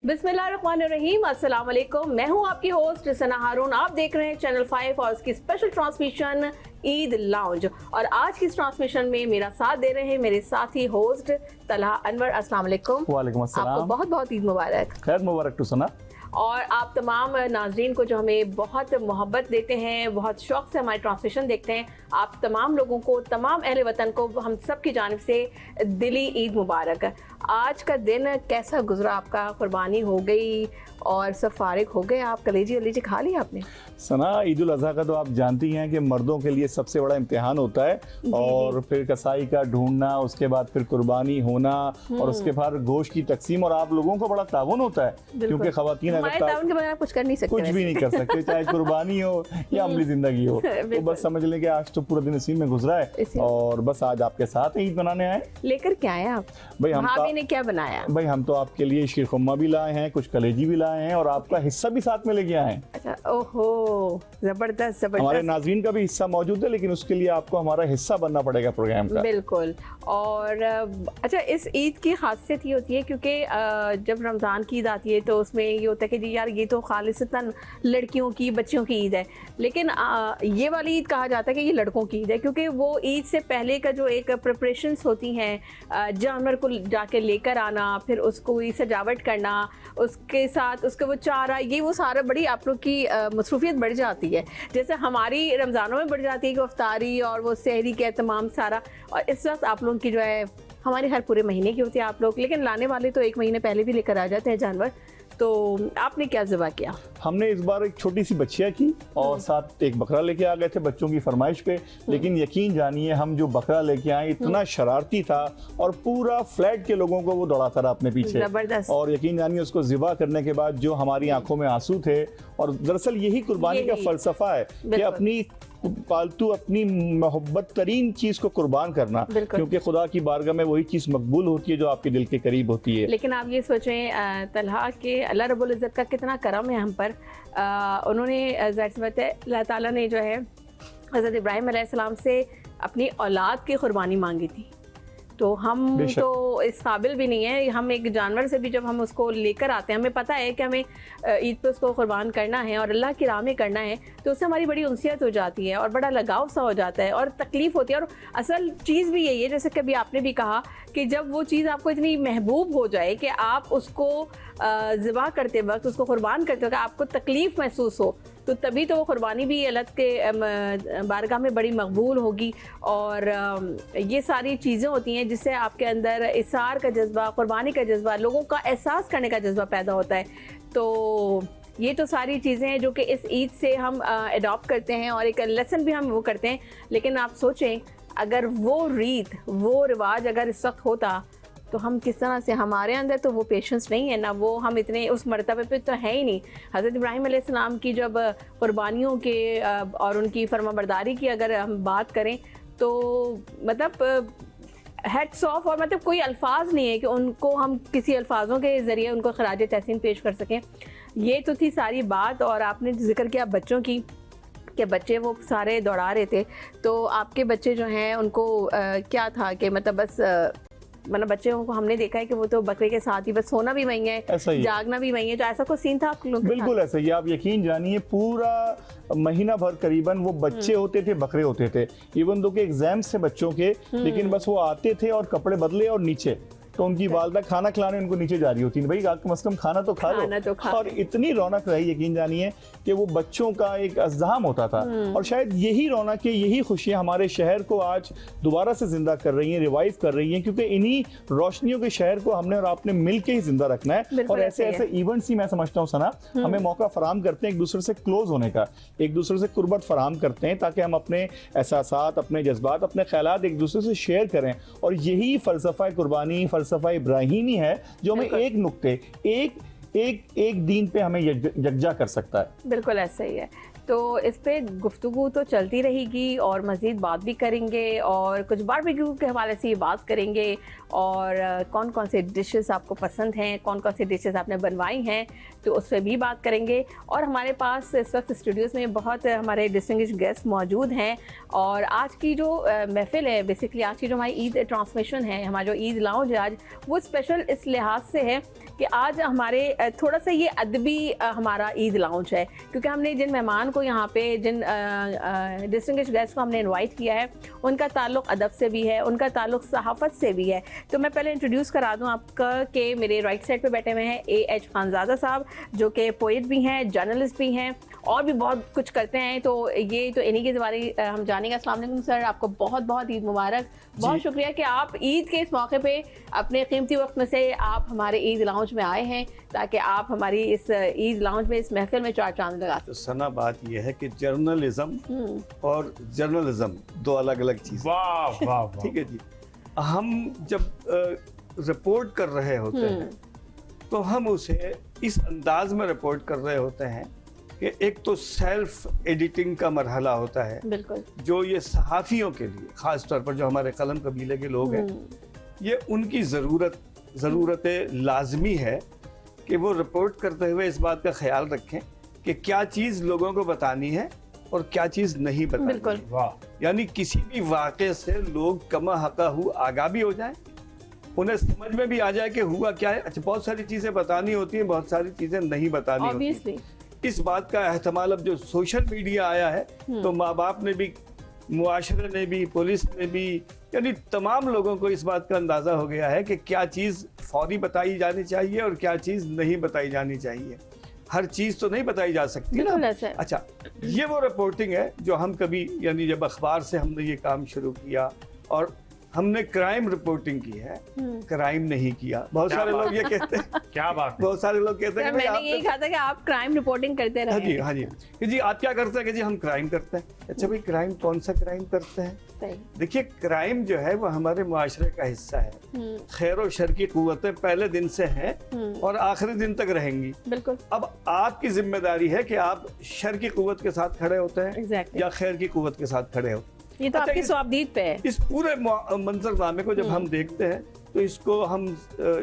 बिस्मिल्लाहिर्रहमानिर्रहीम, अस्सलाम वालेकुम। मैं हूं आपकी होस्ट सना हारून। आप देख रहे हैं चैनल 5 और उसकी स्पेशल ट्रांसमिशन ईद लाउंज। और आज की इस ट्रांसमिशन में मेरा साथ दे रहे हैं मेरे साथी होस्ट तलहा अनवर। अस्सलाम वालेकुम। वालेकुम अस्सलाम। आपको बहुत बहुत ईद मुबारक। खैर मुबारक टू सना। और आप तमाम नाजरीन को जो हमें बहुत मोहब्बत देते हैं, बहुत शौक से हमारी ट्रांसमिशन देखते हैं, आप तमाम लोगों को, तमाम अहले वतन को हम सब की जानिब से दिली ईद मुबारक। आज का दिन कैसा गुजरा आपका? कुर्बानी हो गई और सब फारिग हो गए आप? कलेजी वलेजी खा ली आपने? सना, ईद उल अज़हा का तो आप जानती हैं कि मर्दों के लिए सबसे बड़ा इम्तिहान होता है। और फिर कसाई का ढूंढना, उसके बाद फिर कुर्बानी होना और उसके बाद गोश्त की तकसीम। और आप लोगों को बड़ा ताउन होता है क्योंकि खवातीन ताउन के बगैर कुछ कर नहीं सकते, कुछ भी नहीं कर सकते, चाहे कुर्बानी हो या अमली जिंदगी हो। तो बस समझ लें कि आज तो पूरा दिन इसी में गुजरा है और बस आज आपके साथ ईद मनाने आए। लेकर क्या आए आप? भाई भाभी ने क्या बनाया? भाई हम तो आपके लिए शीर खुरमा भी लाए हैं, कुछ कलेजी भी लाए हैं और आपका हिस्सा भी साथ में लेके आए हैं। अच्छा, ओहो, जबरदस्त जबरदस्त। हमारे नाज़रीन का भी हिस्सा मौजूद है, लेकिन उसके लिए आपको हमारा हिस्सा बनना पड़ेगा प्रोग्राम का। बिल्कुल। और अच्छा, इस ईद की खासियत ये होती है क्योंकि जब रमज़ान की ईद आती है तो उसमें ये होता है कि जी यार ये तो खालिसतन लड़कियों की, बच्चियों की ईद है। लेकिन ये वाली ईद कहा जाता है कि ये लड़कों की ईद है क्योंकि वो ईद से पहले का जो एक प्रिपरेशंस होती हैं, जानवर को जाके लेकर आना, फिर उसको सजावट करना, उसके साथ उसके वो चारा, ये वो सारा बड़ी आप लोग की मसरूफियत बढ़ जाती है। जैसे हमारी रमज़ानों में बढ़ जाती है कि इफ्तारी और वो सहरी के तमाम सारा, और इस वक्त आप लोगों की जो है हमारे हर पूरे महीने की होती है आप लोग, लेकिन लाने वाले तो एक महीने पहले भी लेकर आ जाते हैं जानवर। तो आपने क्या ज़िबा किया? हमने इस बार एक छोटी सी बच्चिया की और साथ एक बकरा लेके आ गए थे बच्चों की फरमाइश पे। लेकिन यकीन जानिए, हम जो बकरा लेके आए इतना शरारती था और पूरा फ्लैट के लोगों को वो दौड़ाता रहा अपने पीछे। जबरदस्त। और यकीन जानिए, उसको ज़िबा करने के बाद जो हमारी आंखों में आंसू थे, और दरअसल यही कुर्बानी का फलसफा है कि अपनी पालतू, अपनी मोहब्बत तरीन चीज को कुर्बान करना, क्योंकि खुदा की बारगाह में वही चीज मकबूल होती है जो आपके दिल के करीब होती है। लेकिन आप ये सोचें तलहा के अल्लाह रब्बुल इज़्ज़त का कितना करम है हम पर। उन्होंने ज़ाहिर सी बात है अल्लाह ताला ने जो है हज़रत इब्राहीम अलैहिस्सलाम से अपनी औलाद की कुर्बानी मांगी थी। तो हम तो इस काबिल भी नहीं है। हम एक जानवर से भी जब हम उसको लेकर आते हैं, हमें पता है कि हमें ईद पे उसको कुर्बान करना है और अल्लाह की राह में करना है, तो उससे हमारी बड़ी उनसियत हो जाती है और बड़ा लगाव सा हो जाता है और तकलीफ़ होती है। और असल चीज़ भी यही है, जैसे कभी आपने भी कहा कि जब वो चीज़ आपको इतनी महबूब हो जाए कि आप उसको ज़िबा करते वक्त, उसको कुर्बान करते वक्त आपको तकलीफ़ महसूस हो, तो तभी तो वो कुर्बानी भी अल्लाह के बारगाह में बड़ी मकबूल होगी। और ये सारी चीज़ें होती हैं जिससे आपके अंदर इसार का जज्बा, कुर्बानी का जज्बा, लोगों का एहसास करने का जज्बा पैदा होता है। तो ये तो सारी चीज़ें हैं जो कि इस ईद से हम अडॉप्ट करते हैं और एक लेसन भी हम वो करते हैं। लेकिन आप सोचें, अगर वो रीत, वो रिवाज अगर इस वक्त होता तो हम किस तरह से, हमारे अंदर तो वो पेशेंस नहीं है ना, वो हम इतने उस मर्तबे पे तो है ही नहीं। हज़रत इब्राहीम अलैहिस्सलाम की जब कुर्बानियों के और उनकी फरमाबरदारी की अगर हम बात करें तो मतलब हेड्स ऑफ, और मतलब कोई अल्फाज नहीं है कि उनको हम किसी अल्फाजों के ज़रिए उनको खराज तहसीन पेश कर सकें। ये तो थी सारी बात। और आपने जिक्र किया बच्चों की, कि बच्चे वो सारे दौड़ा रहे थे, तो आपके बच्चे जो हैं उनको क्या था कि मतलब बस मतलब बच्चों को हमने देखा है कि वो तो बकरे के साथ ही बस सोना भी वही है, जागना भी वही है। तो ऐसा कोई सीन था आप लोग? बिल्कुल ऐसा ही। आप यकीन जानिए, पूरा महीना भर करीबन वो बच्चे होते थे, बकरे होते थे। इवन दो के एग्जाम्स थे बच्चों के, लेकिन बस वो आते थे और कपड़े बदले और नीचे, तो उनकी वालदा खाना खिलाने उनको नीचे जा रही होती है, भाई कम से कम खाना तो खा लो। और इतनी रौनक रही, यकीन जानिए, कि वो बच्चों का एक अज़्ज़ाम होता था। और शायद यही रौनक, यही खुशियाँ हमारे शहर को आज दोबारा से जिंदा कर रही हैं, रिवाइव कर रही हैं, क्योंकि इन्हीं रोशनियों के शहर को हमने और आपने मिल के ही जिंदा रखना है। और ऐसे ऐसे इवेंट्स ही, मैं समझता हूँ सना, हमें मौका फराहम करते हैं एक दूसरे से क्लोज होने का, एक दूसरे से कुर्बत फराहम करते हैं, ताकि हम अपने एहसासात, अपने जज्बात, अपने ख्यालात एक दूसरे से शेयर करें। और यही फ़लसफ़ा कुर्बानी, फ़लसफ़ा इब्राहीमी है जो हमें एक नुक्ते, एक दीन पे हमें यकजा कर सकता है। बिल्कुल ऐसा ही है। तो इस पे गुफ्तगू तो चलती रहेगी और मज़ीद बात भी करेंगे और कुछ बारबेक्यू के हवाले से बात करेंगे और कौन कौन से डिशेस आपको पसंद हैं, कौन कौन से डिशेस आपने बनवाई हैं, तो उस पर भी बात करेंगे। और हमारे पास इस वक्त स्टूडियोज़ में बहुत हमारे डिस्टिंग्विश्ड गेस्ट मौजूद हैं। और आज की जो महफिल है, बेसिकली आज की जो हमारी ईद ट्रांसमिशन है, हमारा जो ईद लाउंज है आज, वो स्पेशल इस लिहाज से है कि आज हमारे थोड़ा सा ये अदबी हमारा ईद लाउंज है, क्योंकि हमने जिन मेहमान को यहाँ पे, जिन डिस्टिंग्विश्ड गेस्ट को हमने इनवाइट किया है, उनका ताल्लुक अदब से भी है, उनका ताल्लुक सहाफ़त से भी है। तो मैं पहले इंट्रोड्यूस करा दूँ आपका कि मेरे राइट साइड पे बैठे हुए हैं AH खानज़ादा साहब, जो कि पोइट भी हैं, जर्नलिस्ट भी हैं और भी बहुत कुछ करते हैं। तो ये तो इन्हीं के बारे हम जानेंगे। अस्सलाम वालेकुम सर, आपको बहुत बहुत ईद मुबारक। बहुत शुक्रिया कि आप ईद के इस मौके पे अपने कीमती वक्त में से आप हमारे ईद लाउंज में आए हैं, ताकि आप हमारी इस ईद लाउंज में, इस महफिल में चार चांद लगा तो सना बात यह है कि जर्नलिज्म और जर्नलिज्म दो अलग अलग चीज़। वाह वाह वाह। ठीक है जी। हम जब रिपोर्ट कर रहे होते हैं तो हम उसे इस अंदाज में रिपोर्ट कर रहे होते हैं कि एक तो सेल्फ एडिटिंग का मरहला होता है, बिल्कुल, जो ये सहाफ़ियों के लिए ख़ास तौर पर जो हमारे कलम कबीले के लोग हैं, ये उनकी ज़रूरत लाजमी है कि वो रिपोर्ट करते हुए इस बात का ख्याल रखें कि क्या चीज़ लोगों को बतानी है और क्या चीज़ नहीं बतानी बिल्कुल। है। वाह। यानी किसी भी वाक़े से लोग कमा हका हु आगा भी हो जाएं, उन्हें समझ में भी आ जाए कि हुआ क्या है। अच्छा, बहुत सारी चीज़ें बतानी होती हैं, बहुत सारी चीज़ें नहीं बतानी होती ऑब्वियसली। हैं। इस बात का एहतमाल अब जो सोशल मीडिया आया है तो माँ बाप ने भी, मुआशरे ने भी, पुलिस ने भी, यानी तमाम लोगों को इस बात का अंदाज़ा हो गया है कि क्या चीज़ फौरी बताई जानी चाहिए और क्या चीज़ नहीं बताई जानी चाहिए। हर चीज़ तो नहीं बताई जा सकती बिल्कुल ना। ऐसा है। अच्छा, ये वो रिपोर्टिंग है जो हम कभी, यानी जब अखबार से हमने ये काम शुरू किया और हमने क्राइम रिपोर्टिंग की है, क्राइम नहीं किया। बहुत सारे लोग ये कहते हैं, क्या बात है। बहुत सारे लोग कहते हैं सर, कि भाई मैंने यही कहा था कि आप क्राइम रिपोर्टिंग करते हाँ रहे। जी, हाँ जी, कि जी आप क्या करते हैं कि जी हम क्राइम करते हैं। अच्छा भाई, क्राइम कौन सा क्राइम करते हैं? सही। देखिए, क्राइम जो है वो हमारे मुआशरे का हिस्सा है। खैर और शर की कुव्वतें पहले दिन से हैं और आखिरी दिन तक रहेंगी। बिल्कुल, अब आपकी जिम्मेदारी है कि आप शर की कुव्वत के साथ खड़े होते हैं Exactly. या खैर की कुव्वत के साथ खड़े हो। ये तो अच्छा, आपकी इस- स्वाबदीद पे है। इस पूरे मंजरनामे को जब हम देखते हैं तो इसको हम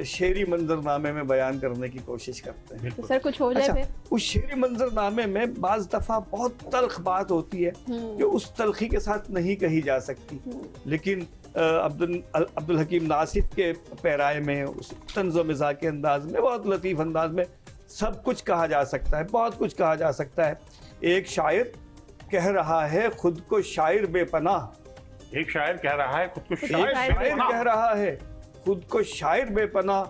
शेरी मंजरनामे में बयान करने की कोशिश करते हैं। तो सर कुछ हो जाए अच्छा, फिर। उस शेरी मंजरनामे में बाज दफा बहुत तल्ख बात होती है जो उस तल्खी के साथ नहीं कही जा सकती, लेकिन अब्दुल हकीम नासिफ के पैराए में, उस तंज़ो मिज़ाह के अंदाज में, बहुत लतीफ़ अंदाज में सब कुछ कहा जा सकता है, बहुत कुछ कहा जा सकता है। एक शायर कह रहा है खुद को शायर बेपनाह, एक शायर कह रहा है खुद को एक शायर शायर बेपनाह। कह रहा है खुद को शायर बेपनाह,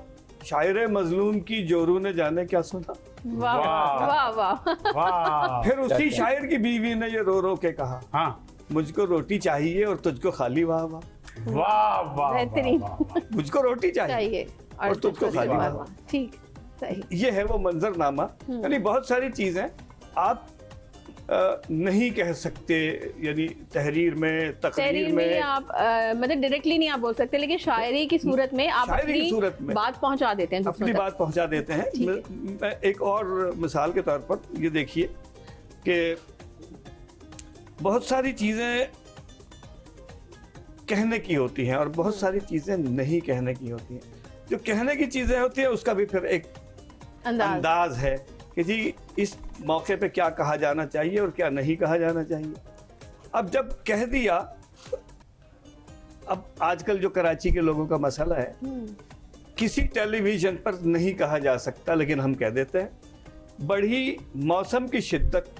शायर मजलूम की जोरू ने जाने क्या सुना। वाह वाह। वाह वाह। वाह। फिर उसी शायर की बीवी ने ये रो रो के कहा, हाँ। मुझको रोटी चाहिए और तुझको खाली वाह वाह। वाह वाह बेहतरीन। वाह, वाह, वाह। मुझको रोटी चाहिए चाहिए और तुझको खाली वाह, वाह। वाह। ठीक, सही। ये है वो मंजरनामा। यानी बहुत सारी चीजें आप नहीं कह सकते, यानी तहरीर में, तहरीर तकरीर में में, आप मतलब डायरेक्टली नहीं आप बोल सकते, लेकिन शायरी की सूरत में आप शायरी की अपनी सूरत में बात पहुंचा देते हैं दूसरों अपनी तक। बात पहुंचा देते हैं। ठीक है। मैं एक और मिसाल के तौर पर ये देखिए कि बहुत सारी चीजें कहने की होती हैं और बहुत सारी चीजें नहीं कहने की होती हैं। जो कहने की चीजें होती हैं उसका भी फिर एक अंदाज है कि जी इस मौके पे क्या कहा जाना चाहिए और क्या नहीं कहा जाना चाहिए। अब जब कह दिया, अब आजकल जो कराची के लोगों का मसला है, किसी टेलीविजन पर नहीं कहा जा सकता लेकिन हम कह देते हैं, बढ़ी मौसम की शिद्दत,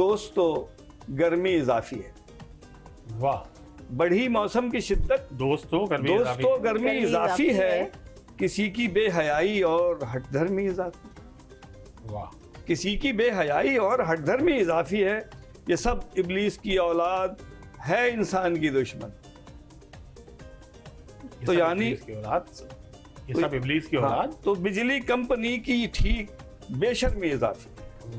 दोस्तों गर्मी इजाफी है। वाह। बढ़ी मौसम की शिद्दत, दोस्तों गर्मी दोस्तों गर्मी गर्मी इजाफी इजाफी है, है। किसी की बेहयाई और हठधर्मी इजाफी। वाह। किसी की बेहयाई और हठधर्मी इजाफी है, ये सब इब्लीस की औलाद है, इंसान की दुश्मन। ये तो सब यानी- इब्लीस की औलाद, ये सब इब्लीस की हाँ, औलाद। तो बिजली कंपनी की ठीक बेशर्मी इजाफी।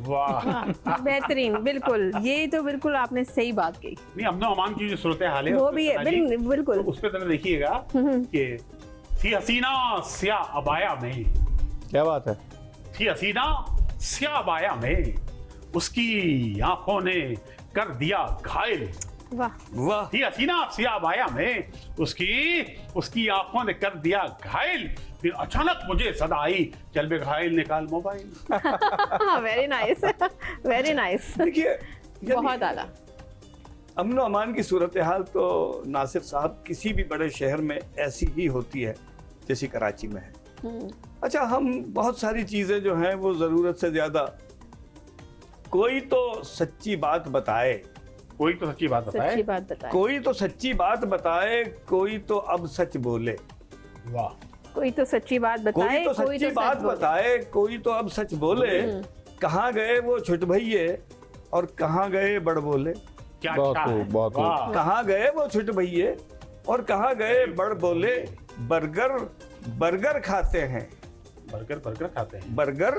वाह। बेहतरीन, बिल्कुल, ये तो बिल्कुल आपने सही बात कही। नहीं, अमन अमान की जो सूरत हाल है वो उसमें भी है, सना जी, बिल्कुल। तो उस पे तरह देखिएगा कि थी हसीना स्याह अबाया में, क्या बात है। थी हसीना स्याह अबाया में, उसकी आंखों ने कर दिया घायल। वाह। वाह। थी हसीना स्याह अबाया में, उसकी आंखों ने कर दिया घायल। फिर अचानक मुझे सदा आई, चल बे घायल निकाल mobile. Very nice, very nice. देखिए, यानी बहुत आला। अमन व अमान की सूरत हाल तो नासिर साहब किसी भी बड़े शहर में ऐसी ही होती है जैसी कराची में है। अच्छा, हम बहुत सारी चीजें जो हैं वो जरूरत से ज्यादा, कोई तो सच्ची बात बताए, कोई तो सच्ची बात बताए। सच्ची बात बताए, कोई तो सच्ची बात बताए, कोई तो अब सच बोले। वाह, कोई तो सच्ची बात बताए, कोई तो सच्ची बात सच बोले। बताए, कोई तो अब सच बोले। कहाँ गए वो छुट भैये और कहाँ गए बड़ बोले। क्या बहुत अच्छा खूब, है, बहुत खूब। वाह। कहाँ गए वो छुट भैये और कहाँ गए बड़ बोले। बर्गर बर्गर खाते हैं, बर्गर बर्गर खाते हैं। बर्गर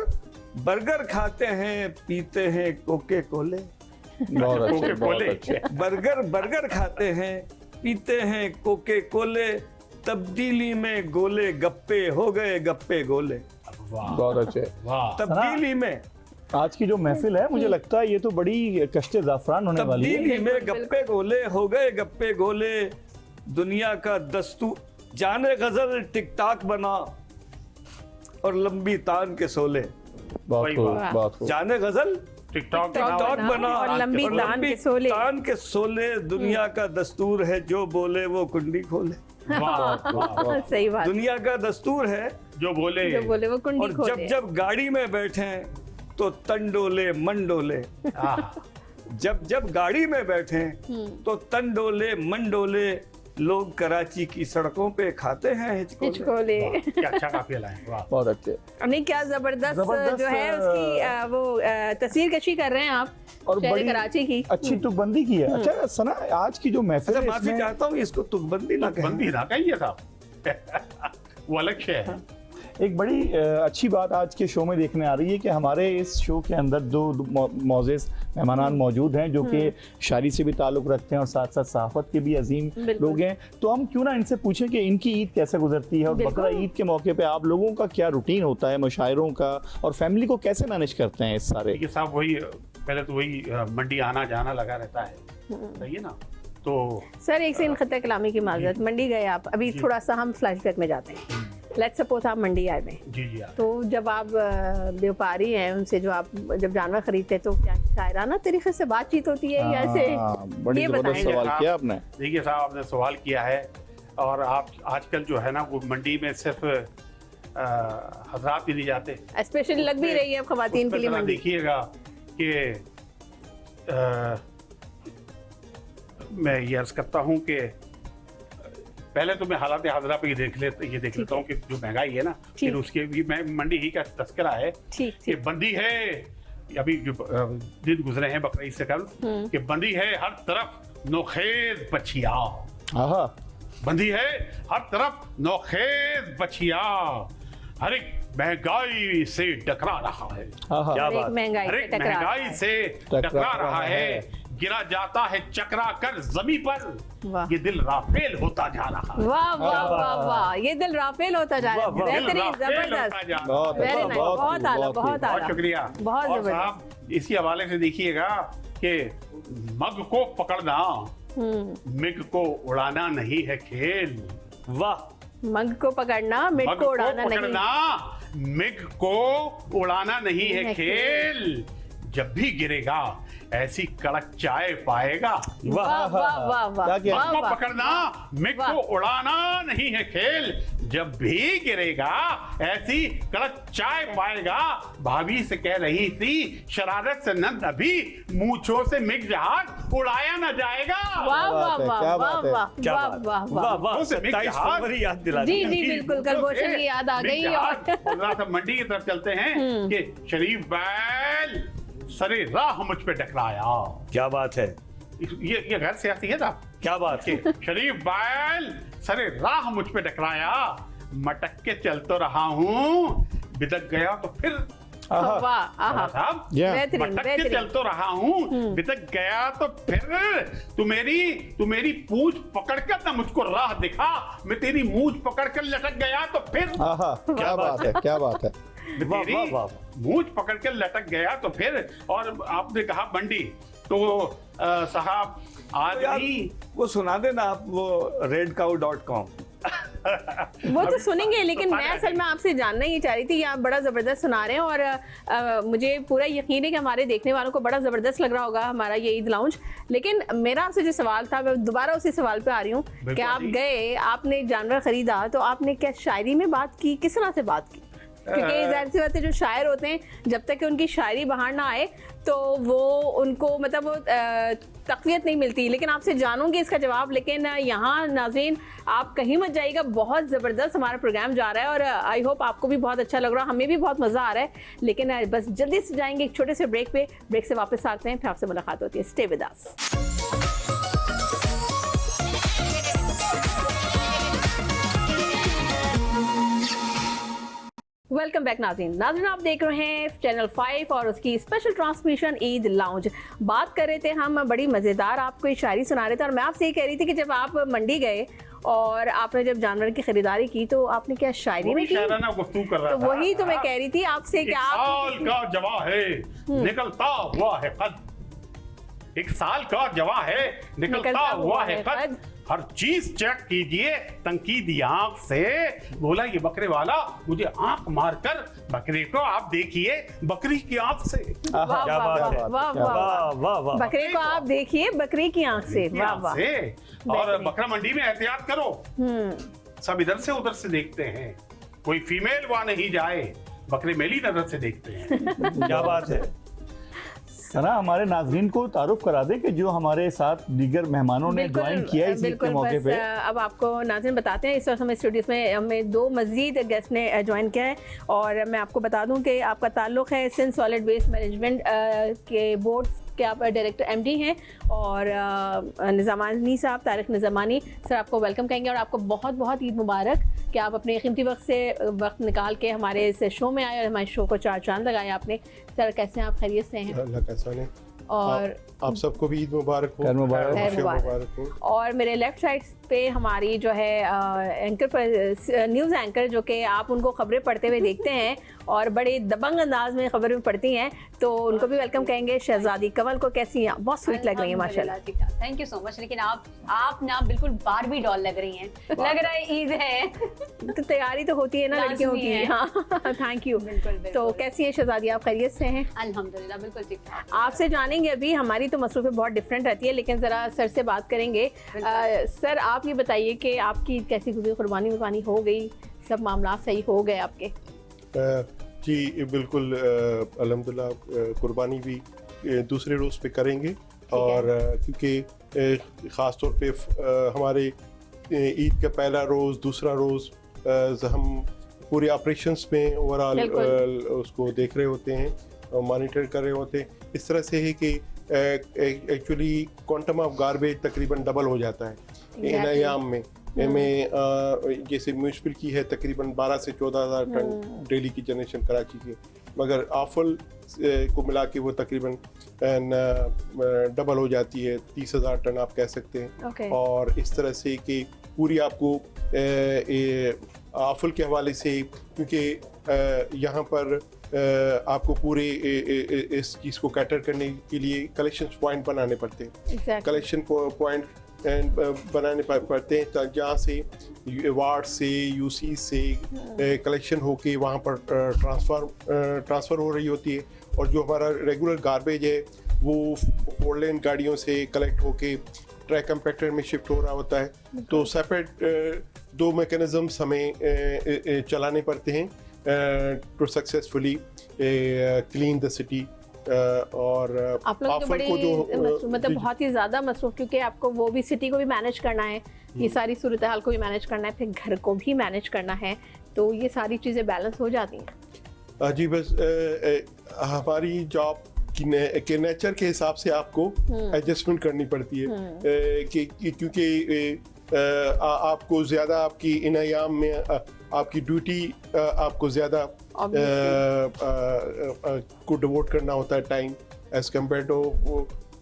बर्गर खाते हैं, पीते हैं कोके कोले। बहुत अच्छे, कोके बहुत कोले। अच्छे। बर्गर बर्गर खाते हैं, पीते हैं कोके कोले। तब्दीली में गोले गप्पे हो गए गप्पे गोले। वाह बहुत अच्छे। वाह। तब्दीली में आज की जो महफिल है मुझे लगता है ये तो बड़ी कश्ते जाफरान होने वाली है। तब्दीली में गप्पे गोले हो गए गप्पे गोले। दुनिया का दस्तूर जाने गजल टिक टाक बना और लंबी तान के सोले। बहुत वही खूब, बात। बहुत खूब। जाने गजल टिकटॉक टिकटॉक टॉक बना बना और लंबी और तान के सोले। तान के सोले। दुनिया का दस्तूर है जो बोले वो कुंडी खोले। वाह वाह। सही बात, दुनिया का दस्तूर है जो बोले जो बोले वो कुंडी और खोले। जब जब गाड़ी में बैठे तो तन डोले मन डोले। आहा, जब जब गाड़ी में बैठे तो तन डोले मन डोले। लोग कराची की सड़कों पे खाते हैं हिचकोले। हिचकोले। क्या अच्छा काफिला है। वाह। बहुत अच्छे। नहीं, क्या जबरदस्त जबरदस्त, जो है उसकी वो तस्वीर कशी कर रहे हैं आप और शहर बड़ी कराची की। अच्छी तुकबंदी की है। अच्छा सना, आज की जो महफिल अच्छा, है माफी इसमें चाहता हूँ, इसको तुकबंदी ना कहें। बंदी ना कहिए साहब। वो अलग शय है। एक बड़ी अच्छी बात आज के शो में देखने आ रही है कि हमारे इस शो के अंदर दो मोज़ेज़ मेहमान मौजूद हैं जो कि शायरी से भी ताल्लुक़ रखते हैं और साथ साथ सहाफ़त के भी अजीम बिल्कुल। लोग हैं। तो हम क्यों ना इनसे पूछें कि इनकी ईद कैसे गुजरती है और बिल्कुल। बकरा ईद के मौके पे आप लोगों का क्या रूटीन होता है, मुशायरों का, और फैमिली को कैसे मैनेज करते हैं इस सारे। देखिए साहब, वही पहले तो वही मंडी आना जाना लगा रहता है, सही है ना। तो सर एक से इन खत्ता कलामी की माजरत, मंडी गए आप, अभी थोड़ा सा हम फ्लैशबैक में जाते हैं। लेट्स सपोज आप मंडी आए हैं, जी जी तो जब आप व्यापारी हैं उनसे जो आप जब जानवर खरीदते हैं तो क्या शायराना तरीके से बातचीत होती है या ऐसे? बड़ी ये जबरदस्त बताएंगे सवाल आप। किया आपने। देखिए साहब, आपने सवाल किया है और आप आजकल जो है ना वो मंडी में सिर्फ हजरात भी नहीं जाते। स्पेशली लग भी रही है अब खवातीन के लिए उसमें मंडी। देखिएगा कि मैं ये अर्ज करता हूँ कि पहले तो मैं हालात हाजरा पे ये देख लेता हूँ कि जो महंगाई है ना, फिर उसके भी मैं मंडी ही का तस्करा है ठीक कि बंदी है। अभी जो दिन गुजरे हैं बकरा ईद से कल, कि बंदी है हर तरफ नौखेज बछिया। आहा, बंदी है हर तरफ नौखेज बछिया। हर एक महंगाई से टकरा रहा है। आहा। क्या हर एक बात। महंगाई हर से एक टकरा रहा महंगाई है। से टकरा रहा है। गिरा जाता है चकरा कर जमी पर, वाह। ये दिल राफेल होता जा रहा है। वाह वाह वाह वाह, ये दिल राफेल होता जा रहा है। वाह, वाह। दिल बेहतरीन, राफेल होता जबरदस्त, जा रहा है। बहुत वेरी अच्छा, नाइस, बहुत बहुत खूब, आला, बहुत बहुत खूब। आला। बहुत शुक्रिया। बहुत और जबरदस्त। साहब इसी हवाले से देखिएगा कि मग को पकड़ना मिग को उड़ाना नहीं है खेल। वाह, मग को पकड़ना मिट मग को को उड़ाना नहीं। पकड़ना मिग को उड़ाना नहीं है है खेल। जब भी गिरेगा ऐसी कड़क चाय पाएगा। वाह वाह वाह वाह, क्या किया? वाह, मग को वाह। पकड़ना मिग वाह। को उड़ाना नहीं है खेल। जब भी गिरेगा ऐसी कड़क चाय पाएगा। भाभी से कह रही थी शरारत से नंद अभी, मूंछों से मिग जहाज उड़ाया न जाएगा। वाह वाह बात है, वाह क्या वाह बात है? वाह क्या वाह बात। वाह वाह वाह। वाह, वो से मिग 27 जहाज। फरवरी याद दिला जी दी। जी बिल्कुल, कल रोशन की याद आ गई। और मंडी की तरफ चलते हैं कि शरीफ बैल सरे राह मुझ पे टकराया। क्या बात है, ये गैर सियासी है साहब क्या बात है। कि शरीफ बैल सरे राह मुझ पे टकराया। मटक के चल तो रहा हूँ, बिदक गया तो फिर। आहा, वाह आहा, साहब Yeah. बेहतरीन मटक के बेहतरीन। चल तो रहा हूँ, बिदक गया तो फिर। तू मेरी पूंछ पकड़ कर ना मुझको राह दिखा। मैं तेरी मूंछ पकड़ कर लटक गया तो फिर। आहा, क्या बात है, क्या बात है। वाह तेरी वाह वाह। मूंछ पकड़ कर लटक गया तो फिर। और आपने कहा मंडी, तो साहब तो यार, आदमी वो सुना देना आप, वो redcow.com। वो तो सुनेंगे, लेकिन मैं असल में आपसे जानना ही चाह रही थी कि आप बड़ा ज़बरदस्त सुना रहे हैं और मुझे पूरा यकीन है कि हमारे देखने वालों को बड़ा ज़बरदस्त लग रहा होगा हमारा ये ईद लाउंज। लेकिन मेरा आपसे जो सवाल था, मैं दोबारा उसी सवाल पे आ रही हूँ कि आप गए, आपने जानवर ख़रीदा, तो आपने क्या शायरी में बात की, किस तरह से बात की? क्योंकि जाहिर सी बात है, जो शायर होते हैं जब तक कि उनकी शायरी बाहर ना आए तो वो उनको मतलब वो तक़वियत नहीं मिलती। लेकिन आपसे जानूंगी इसका जवाब। लेकिन यहाँ नाज़रीन आप कहीं मत जाइएगा, बहुत ज़बरदस्त हमारा प्रोग्राम जा रहा है और आई होप आपको भी बहुत अच्छा लग रहा है, हमें भी बहुत मज़ा आ रहा है। लेकिन बस जल्दी से जाएंगे एक छोटे से ब्रेक पे, ब्रेक से वापस आते हैं, फिर आपसे मुलाकात होती है। Stay with us. Welcome back नाज़रीन, आप देख रहे हैं चैनल 5 और उसकी स्पेशल ट्रांसमिशन ईद लाउंज। बात कर रहे थे हम, बड़ी मज़ेदार आपको शायरी सुना रहे थे और मैं आपसे ये कह रही थी कि जब आप मंडी गए और आपने जब जानवर की खरीदारी की तो आपने क्या शायरी में की? तो वही तो मैं कह रही थी आपसे कि आप साल का जवा है निकलता हुआ है कद, एक साल का जवा है निकलता हुआ है कद, हर चीज चेक कीजिए तंकीदी आंख से। बोला ये बकरे वाला, मुझे आंख मारकर बकरे को आप देखिए बकरी की आंख से। वाह वाह वाह, बकरे को आप देखिए बकरी की आंख से। वाह वाह। और बकरा मंडी में एहतियात करो, सब इधर से उधर से देखते हैं, कोई फीमेल वहां नहीं जाए, बकरे मेली नजर से देखते हैं। क्या बात है सना, हमारे नाज़रीन को तारुफ करा दे कि जो हमारे साथ दीगर मेहमानों ने ज्वाइन किया इस ईद के मौके पे। अब आपको नाज़रीन बताते हैं, इस वक्त हमें स्टूडियोज में हमें 2 मज़ीद गेस्ट ने ज्वाइन किया है और मैं आपको बता दूं कि आपका ताल्लुक़ है सिंध सॉलिड वेस्ट मैनेजमेंट के बोर्ड के, आप डायरेक्टर MD हैं और निज़ामानी साहब, तारिक निज़ामानी सर, आपको वेलकम कहेंगे और आपको बहुत बहुत ईद मुबारक कि आप अपने कीमती वक्त निकाल के हमारे इस शो में आए और हमारे शो को 4 चांद लगाए आपने। सर कैसे हैं आप, खैरियत से हैं? अल्लाह का एहसान है। और आप सबको भी ईद मुबारक हो, मुबारक हो। और मेरे लेफ्ट साइड पे हमारी जो है एंकर पर न्यूज़ एंकर, जो कि आप उनको खबरें पढ़ते हुए देखते हैं और बड़े दबंग अंदाज में खबरें पढ़ती हैं, तो उनको भी वेलकम कहेंगे। शहजादी कंवल को कैसी हैं? बहुत स्वीट लग रही है माशाल्लाह। Thank you so much. लेकिन आप ना बिल्कुल बारबी डॉल लग रही हैं, लग रहा है ईद है। तो तैयारी तो होती है ना लड़कियों की। हाँ थैंक यू। तो कैसी है शहजादी आप, खैरियत से हैं? अल्हम्दुलिल्लाह बिल्कुल ठीक ठाक। आपसे जानेंगे, अभी हमारी तो मसरूफ़ियत बहुत डिफरेंट रहती है, लेकिन ज़रा सर से बात करेंगे। सर आप ये बताइए कि आपकी कैसी गुज़री, कुर्बानी वुर्बानी हो गई, सब मामला सही हो गए आपके? जी बिल्कुल, अल्हम्दुलिल्लाह कुर्बानी भी दूसरे रोज़ पे करेंगे और क्योंकि ख़ास तौर पे हमारे ईद का पहला रोज़, दूसरा रोज़ हम पूरे ऑपरेशंस में ओवरऑल उसको देख रहे होते हैं, मॉनिटर कर रहे होते हैं। इस तरह से है कि एक्चुअली क्वांटम ऑफ गार्बेज तकरीबन डबल हो जाता है इन अयाम में। जैसे म्यूनिसिपल की है तकरीबन 12 से 14,000 टन डेली की जनरेशन कराची के, मगर आफल को मिला के वो तकरीबन डबल हो जाती है, 30,000 टन आप कह सकते हैं। और इस तरह से कि पूरी आपको आफल के हवाले से, क्योंकि यहाँ पर आपको पूरे इस चीज़ को कैटर करने के लिए कलेक्शन पॉइंट बनाने पड़ते हैं। कलेक्शन पॉइंट बनाने पड़ते हैं जहाँ से वार्ड से, यूसी से कलेक्शन होके वहाँ पर ट्रांसफ़र हो रही होती है। और जो हमारा रेगुलर गार्बेज है वो 4 लेन गाड़ियों से कलेक्ट होके ट्रैक कंपैक्टर में शिफ्ट हो रहा होता है। तो सेपरेट 2 मैकेनिज़म्स हमें चलाने पड़ते हैं to successfully clean the city. और आप लोग तो बड़ी मतलब बहुत ही ज़्यादा मसरूफ, क्योंकि आपको वो भी सिटी को भी मैनेज करना है, ये सारी सूरत हाल को भी मैनेज करना है, फिर घर को भी मैनेज करना है, तो ये सारी चीज़ें बैलेंस हो जाती हैं। जी बस हमारी जॉब के नेचर के हिसाब से आपको एडजस्टमेंट करनी पड़ती है कि आपको ज़्यादा आपकी इन अयाम में आपकी ड्यूटी आपको ज़्यादा को डिवोट करना होता है टाइम एज कम्पेयर टू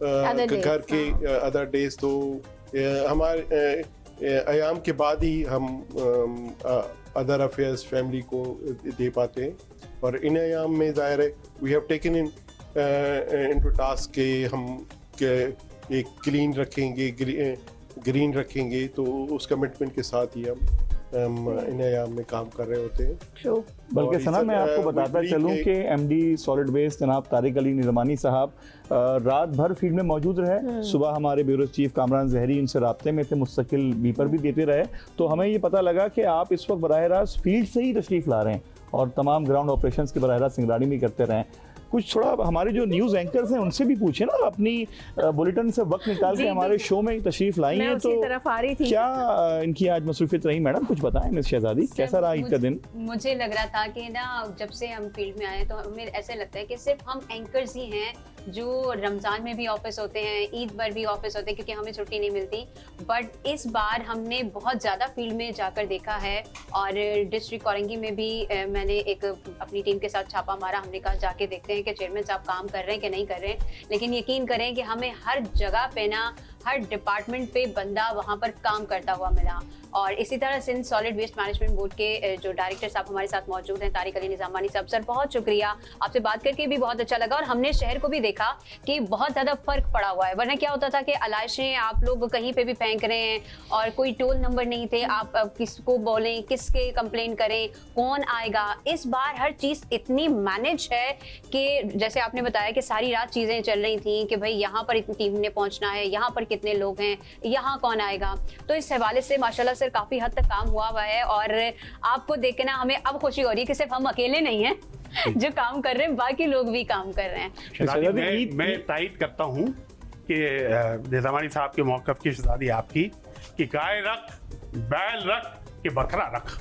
घर के अदर डेज। तो हमारे अयाम के बाद ही हम अदर अफेयर्स फैमिली को दे पाते हैं। और इन अयाम में ज़ाहिर है we have taken into task के हम एक क्लीन रखेंगे, ग्रीन रखेंगे, तो उस कमिटमेंट के साथ ही हम इन अयाम में काम कर रहे होते हैं। ट्रू। बल्कि और सना इस- मैं आपको we बताता believe चलूं कि- कि एमडी सॉलिड वेस्ट जनाब तारिक अली निज़मानी साहब रात भर फील्ड में मौजूद रहे। सुबह हमारे ब्यूरो चीफ कामरान जहरी इनसे राब्ते में थे, मुस्तकिल बीपर भी देते रहे। तो हमें ये पता लगा कि आप इस वक्त बराह रास्त फील्ड से ही तशरीफ ला रहे हैं और तमाम ग्राउंड ऑपरेशंस की बराह रास्त निगरानी भी करते रहे। कुछ थोड़ा हमारे जो न्यूज़ एंकर्स हैं उनसे भी पूछे ना, अपनी बुलेटिन से वक्त निकाल के जी, हमारे बिल्कुल। शो में तशरीफ लाई मैं हैं, उसी तो तरफ आ रही थी। क्या इनकी आज मसरूफियत रही मैडम? कुछ बताएं मिस शहजादी, कैसा रहा ईद का दिन? मुझे लग रहा था कि ना जब से हम फील्ड में आए तो हमें ऐसे लगता है कि सिर्फ हम एंकर्स ही हैं जो रमजान में भी ऑफिस होते हैं, ईद पर भी ऑफिस होते हैं, क्योंकि हमें छुट्टी नहीं मिलती। बट इस बार हमने बहुत ज़्यादा फील्ड में जाकर देखा है और डिस्ट्रिक्ट कोरंगी में भी मैंने एक अपनी टीम के साथ छापा मारा। हमने कहा जाके देखते हैं कि चेयरमैन साहब काम कर रहे हैं कि नहीं कर रहे हैं। लेकिन यकीन करें कि हमें हर जगह पे ना, हर डिपार्टमेंट पे बंदा वहाँ पर काम करता हुआ मिला। और इसी तरह Sindh solid waste management board के जो डायरेक्टर साहब हमारे साथ मौजूद हैं, तारिक अली निज़ामानी साहब, सर बहुत शुक्रिया, आपसे बात करके भी बहुत अच्छा लगा। और हमने शहर को भी देखा कि बहुत ज़्यादा फर्क पड़ा हुआ है। वरना क्या होता था कि अलाइशें आप लोग कहीं पे भी फेंक रहे हैं और कोई टोल नंबर नहीं थे, आप किसको बोलें, किसके कंप्लेन करें, कौन आएगा। इस बार हर चीज़ इतनी मैनेज है कि जैसे आपने बताया कि सारी रात चीज़ें चल रही थी कि भाई यहाँ पर इतनी टीम ने पहुँचना है, यहाँ पर कितने लोग हैं, यहाँ कौन आएगा। तो इस हवाले से माशाल्लाह सर काफ़ी हद तक काम हुआ है। और आपको देख के ना हमें अब खुशी हो रही है कि सिर्फ हम अकेले नहीं हैं जो काम कर रहे हैं, बाकी लोग भी काम कर रहे हैं। शहजादी, मैं तायद करता हूँ कि निज़ामानी साहब के मौक़िफ़ की शहजादी आपकी कि गाय रख, बैल रख कि बकरा रख,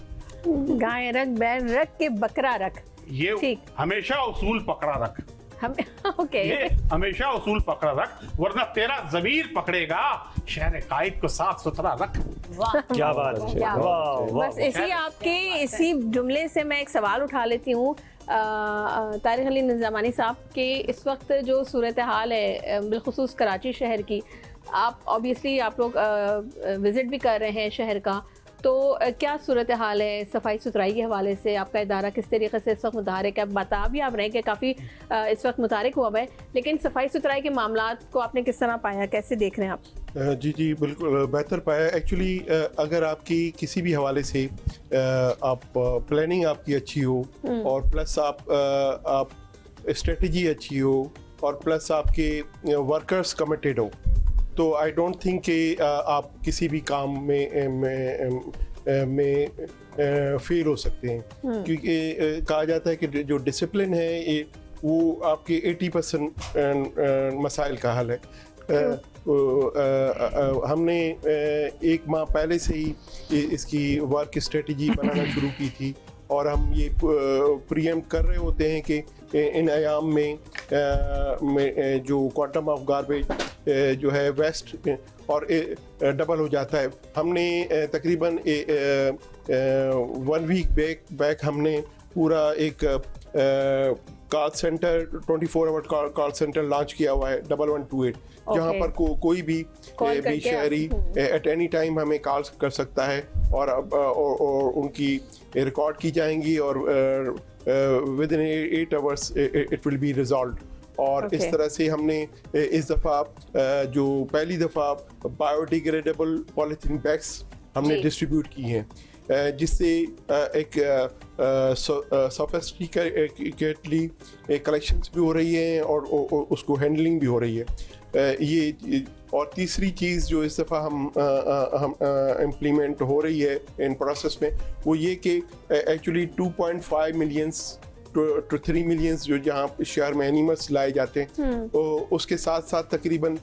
गाय रख, बैल रख के बकरा रख। ये ठीक। हमेशा उसूल पकड़ा रख, हम ओके। ये हमेशा उसूल पकड़ा रख, वरना तेरा ज़मीर पकड़ेगा। शहर कायद को साफ सुथरा रख। वाह, क्या बात है, क्या वाह वाह बस इसी आपके इसी जुमले से मैं एक सवाल उठा लेती हूँ। तारिक अली निज़ामानी साहब के इस वक्त जो सूरत हाल है बिलखुसूस कराची शहर की, आप ऑब्वियसली आप लोग विज़िट भी कर रहे हैं शहर का, तो क्या सूरत हाल है सफाई सुथराई के हवाले से? आपका इदारा किस तरीके से इस वक्त मुतहरिक है? बता भी आप रहे हैं कि काफ़ी इस वक्त मुतहरिक हुआ है, लेकिन सफाई सुथराई के मामलात को आपने किस तरह पाया, कैसे देख रहे हैं आप? जी जी बिल्कुल बेहतर पाया। एक्चुअली अगर आपकी किसी भी हवाले से आप प्लानिंग आपकी अच्छी हो और प्लस आप स्ट्रेटजी अच्छी हो और प्लस आपके वर्कर्स कमिटेड हो, तो आई डोंट थिंक कि आप किसी भी काम में फेल हो सकते हैं। क्योंकि कहा जाता है कि जो डिसिप्लिन है ये वो आपके 80% मसाइल का हल है। हमने एक माह पहले से ही इसकी वर्क स्ट्रेटजी बनाना शुरू की थी और हम ये प्रीएम्प्ट कर रहे होते हैं कि इन अयाम में जो क्वांटम ऑफ गार्बेज जो है वेस्ट और डबल हो जाता है। हमने तकरीबन 1 वीक बैक हमने पूरा एक call centre 24 hour call centre launch किया हुआ है 1128, जहाँ पर कोई भी शहरी एट एनी टाइम हमें कॉल कर सकता है और उनकी रिकॉर्ड की जाएंगी और within 8 hours it will be resolve. और इस तरह से हमने इस दफ़ा जो पहली दफ़ा बायोडिग्रेडेबल पॉलीथीन बैग्स हमने डिस्ट्रीब्यूट की हैं, जिससे एक सोफिस्टिकेटली कलेक्शंस भी हो रही हैं और उसको हैंडलिंग भी हो रही है। ये और तीसरी चीज़ जो इस दफ़ा हम इम्प्लीमेंट हो रही है इन प्रोसेस में, वो ये कि एक्चुअली 2.5 मिलियंस टू 3 मिलियंस जो जहाँ शहर में एनिमल्स लाए जाते हैं, तो उसके साथ साथ तकरीबन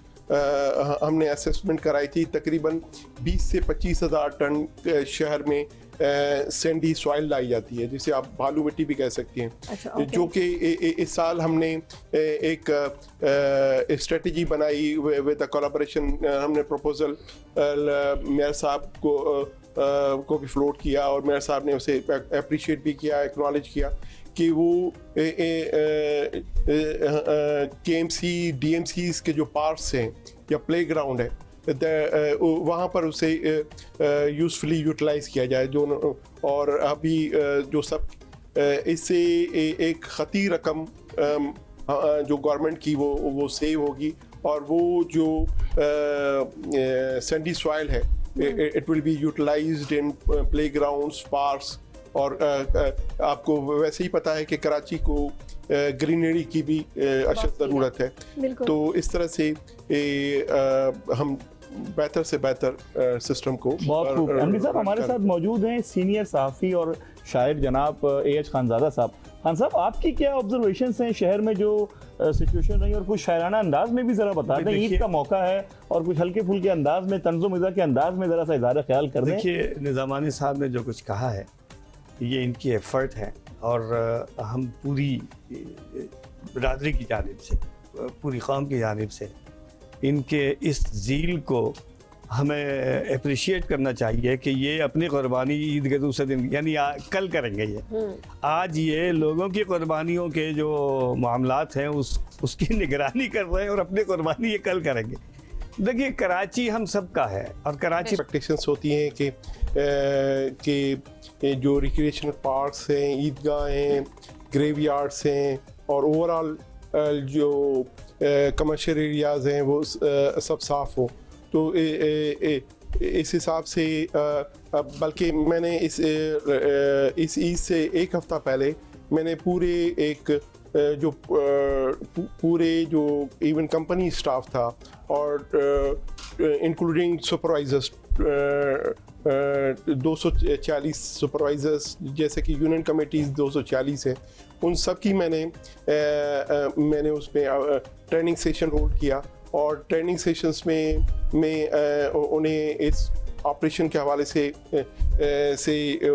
हमने असेसमेंट कराई थी, तकरीबन 20 से 25 हज़ार टन शहर में सैंडी सॉइल लाई जाती है, जिसे आप बालू मिट्टी भी कह सकती हैं। अच्छा, जो कि इस साल हमने एक स्ट्रेटजी बनाई विद द कोलैबोरेशन। हमने प्रपोजल मेयर साहब को भी फ्लोट किया और मेयर साहब ने उसे अप्रिशिएट भी किया, एक्नॉलेज किया कि वो KMC DMCs के जो पार्क्स हैं या प्ले ग्राउंड है वहाँ पर उसे यूज़फुली यूटिलाइज़ किया जाए। जो और अभी जो सब इससे एक ख़ती रकम जो गवर्नमेंट की वो सेव होगी और वो जो सैंडी सॉइल है it will be utilised in playgrounds, parks, और आपको वैसे ही पता है कि कराची को ग्रीनरी की भी अशद ज़रूरत है। बिल्कुल। तो इस तरह से हम बेहतर से बेहतर सिस्टम को बहुत खूब। एमडी साहब हमारे साथ मौजूद हैं सीनियर सहाफ़ी और शायर जनाब AH खानज़ादा साहब। खान साहब, आपकी क्या ऑब्जर्वेशंस हैं शहर में जो सिचुएशन रही, और कुछ शायराना अंदाज में भी ज़रा बता दें। ईद का मौका है और कुछ हल्के फुल्के अंदाज में, तंज़ो मिज़ा के अंदाज में ज़रा सा इज़हार ख्याल कर दें। देखिए, निज़ामानी साहब ने जो कुछ कहा है ये इनकी एफर्ट है, और हम पूरी बिरादरी की जानिब से, पूरी कौम की जानिब से इनके इस ज़ील को हमें अप्रिशिएट करना चाहिए कि ये अपनी कुर्बानी ईद के दूसरे दिन यानी कल करेंगे। ये आज ये लोगों की कुर्बानियों के जो मामलात हैं उसकी निगरानी कर रहे हैं, और अपनी कुर्बानी ये कल करेंगे। देखिए, कराची हम सबका है, और कराची एक्सपेक्टेशंस होती हैं कि जो रिक्रिएशनल पार्क्स हैं, ईदगाह हैं, ग्रेवयार्ड्स हैं, और ओवरऑल जो कमर्शियल एरियाज़ हैं वो सब साफ़ हो। तो इस हिसाब से बल्कि मैंने इस ईद से एक हफ़्ता पहले मैंने पूरे जो इवन कंपनी स्टाफ था, और इंक्लूडिंग सुपरवाइजर्स, 240 सुपरवाइजर्स, जैसे कि यूनियन कमेटीज़ 240 हैं, उन सब की मैंने उसमें ट्रेनिंग सेशन होल्ड किया, और ट्रेनिंग सेशंस में उन्हें इस ऑपरेशन के हवाले से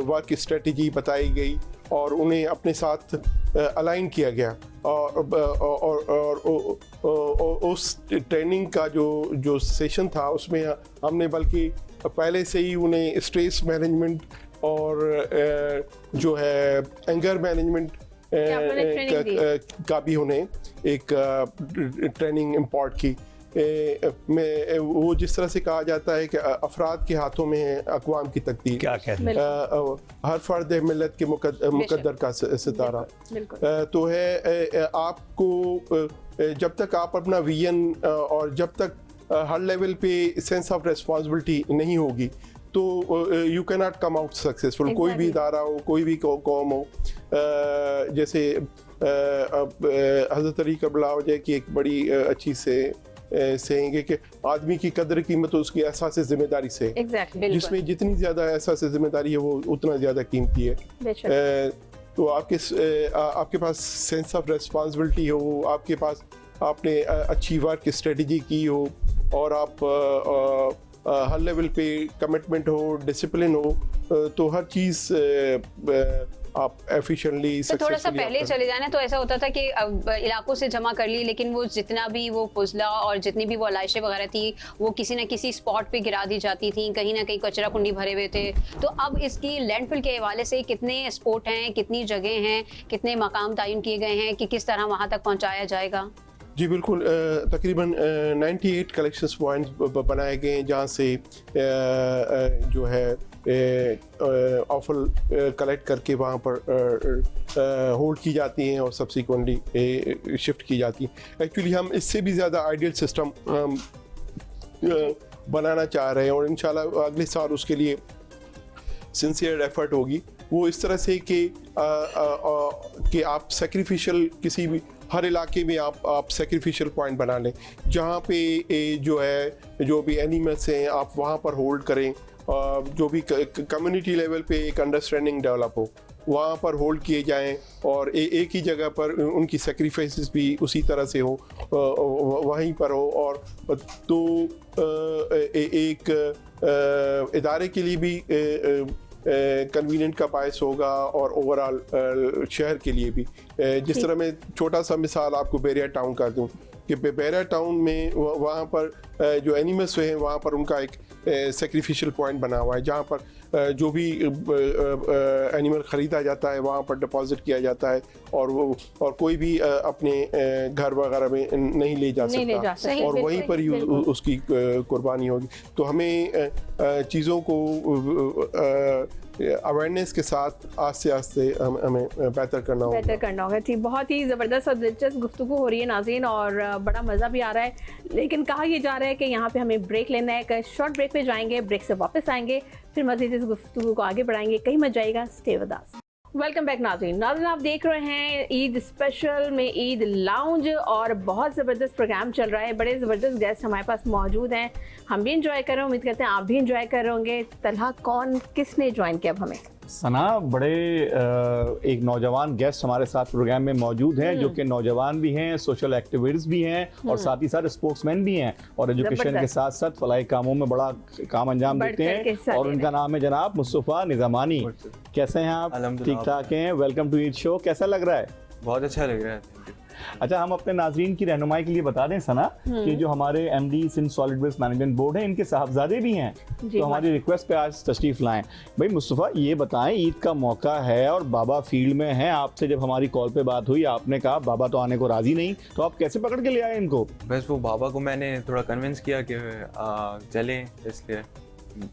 वर्क स्ट्रेटजी बताई गई, और उन्हें अपने साथ अलाइन किया गया, और उस ट्रेनिंग का जो सेशन था उसमें हमने बल्कि पहले से ही उन्हें स्ट्रेस मैनेजमेंट और जो है एंगर मैनेजमेंट का भी उन्हें एक ट्रेनिंग इम्पार्ट की। में वो जिस तरह से कहा जाता है कि अफराद के हाथों में है अक़वाम की तकदीर, क्या कहते हैं, हर फर्द मिल्लत के मुकद्दर का सितारा। तो है आपको जब तक आप अपना विजन और जब तक हर लेवल पे सेंस ऑफ रिस्पॉन्सिबिलिटी नहीं होगी तो you can not come out successful. कोई भी इदारा हो, कोई भी कौम हो, जैसे हज़रत अली करबला वजह की एक बड़ी अच्छी से सेंगे कि आदमी की कदर कीमत उसकी एहसास जिम्मेदारी से, जिसमें जितनी ज़्यादा एहसास जिम्मेदारी है वो उतना ज़्यादा कीमती है। तो आपके पास सेंस ऑफ रिस्पॉन्सिबिलिटी हो, आपके पास आपने अच्छी वर्क स्ट्रेटजी की हो, और आप हर लेवल पे कमिटमेंट हो, डिसिप्लिन हो, तो हर चीज़ आप एफिशिएंटली तो थोड़ा सा पहले चले जाना। तो ऐसा होता था कि इलाकों से जमा कर ली, लेकिन वो जितना भी वो पुजला और जितनी भी वो आलाइशें वगैरह थी वो किसी ना किसी स्पॉट पे गिरा दी जाती थी, कहीं ना कहीं कचरा कुंडी भरे हुए थे। तो अब इसकी लैंडफिल के हवाले से कितने स्पॉट हैं, कितनी जगह हैं, कितने मकाम तयन किए गए हैं कि किस तरह वहाँ तक पहुँचाया जाएगा? जी बिल्कुल, तकरीबन 98 कलेक्शंस पॉइंट्स बनाए गए हैं जहाँ से जो है ऑफल कलेक्ट करके वहाँ पर होल्ड की जाती हैं और सब्सिक्वेंटली शिफ्ट की जाती हैं। एक्चुअली हम इससे भी ज़्यादा आइडियल सिस्टम बनाना चाह रहे हैं, और इंशाल्लाह अगले साल उसके लिए सिंसियर एफर्ट होगी। वो इस तरह से कि आप सेक्रीफिशियल किसी भी हर इलाके में आप सेक्रीफिशियल पॉइंट बना लें, जहाँ पे जो भी एनिमल्स हैं आप वहाँ पर होल्ड करें, जो भी कम्युनिटी लेवल पे एक अंडरस्टैंडिंग डेवलप हो, वहाँ पर होल्ड किए जाएं, और एक ही जगह पर उनकी सेक्रीफाइसेस भी उसी तरह से हो, वहीं पर हो। और तो एक इदारे के लिए भी कन्वीनियंट का बायस होगा, और ओवरऑल शहर के लिए भी। जिस तरह मैं छोटा सा मिसाल आपको बैरिया टाउन का दूं कि बैरिया टाउन में वहाँ पर जो एनिमल्स हैं वहाँ पर उनका एक सेक्रीफिशियल पॉइंट बना हुआ है, जहाँ पर जो भी एनिमल ख़रीदा जाता है वहाँ पर डिपॉजिट किया जाता है, और कोई भी अपने घर वगैरह में नहीं ले जा सकता, और वहीं पर ही उसकी कुर्बानी होगी। तो हमें चीज़ों को अवेयरनेस के साथ आस्ते आस्ते हमें बेहतर करना होगा। बेहतर करना होगा। ठीक, बहुत ही ज़बरदस्त और दिलचस्प गुफ्तगू हो रही है नाज़रीन, और बड़ा मज़ा भी आ रहा है। लेकिन कहा यह जा रहा है कि यहाँ पे हमें ब्रेक लेना है। एक शॉर्ट ब्रेक पे जाएंगे, ब्रेक से वापस आएंगे, फिर मज़ीद इस गुफ्तगू को आगे बढ़ाएंगे। कहीं मत जाइएगा, stay with us. Welcome back नाज़रीन, आप देख रहे हैं ईद स्पेशल में ईद लाउंज, और बहुत ज़बरदस्त प्रोग्राम चल रहा है। बड़े ज़बरदस्त गेस्ट हमारे पास मौजूद हैं, हम भी इंजॉय कर रहे हैं, उम्मीद करते हैं आप भी इंजॉय कर रहे होंगे। तलहा, कौन किसने ज्वाइन किया अब हमें? सना, बड़े एक नौजवान गेस्ट हमारे साथ प्रोग्राम में मौजूद हैं, जो कि नौजवान भी हैं, सोशल एक्टिविस्ट भी हैं, और साथ ही साथ स्पोर्ट्समैन भी हैं, और एजुकेशन के साथ साथ फलाही कामों में बड़ा काम अंजाम देते हैं। और उनका नाम है जनाब मुस्तफ़ा निज़ामानी। कैसे हैं आप? ठीक ठाक हैं। Welcome to Eid show. कैसा लग रहा है? बहुत अच्छा लग रहा है। अच्छा, हम अपने नाजरीन की रहनुमाई के लिए बता दें सना कि जो हमारे MD Sindh solid waste management board है, इनके साहबजादे भी हैं, तो हमारी रिक्वेस्ट पे आज तशरीफ लाएं। भाई मुस्तफ़ा, ये बताएं, ईद का मौका है और बाबा फील्ड में हैं। आपसे जब हमारी कॉल पे बात हुई, आपने कहा बाबा तो आने को राजी नहीं, तो आप कैसे पकड़ के ले आए इनको? बस वो बाबा को मैंने थोड़ा कन्विंस किया कि चलें, इसलिए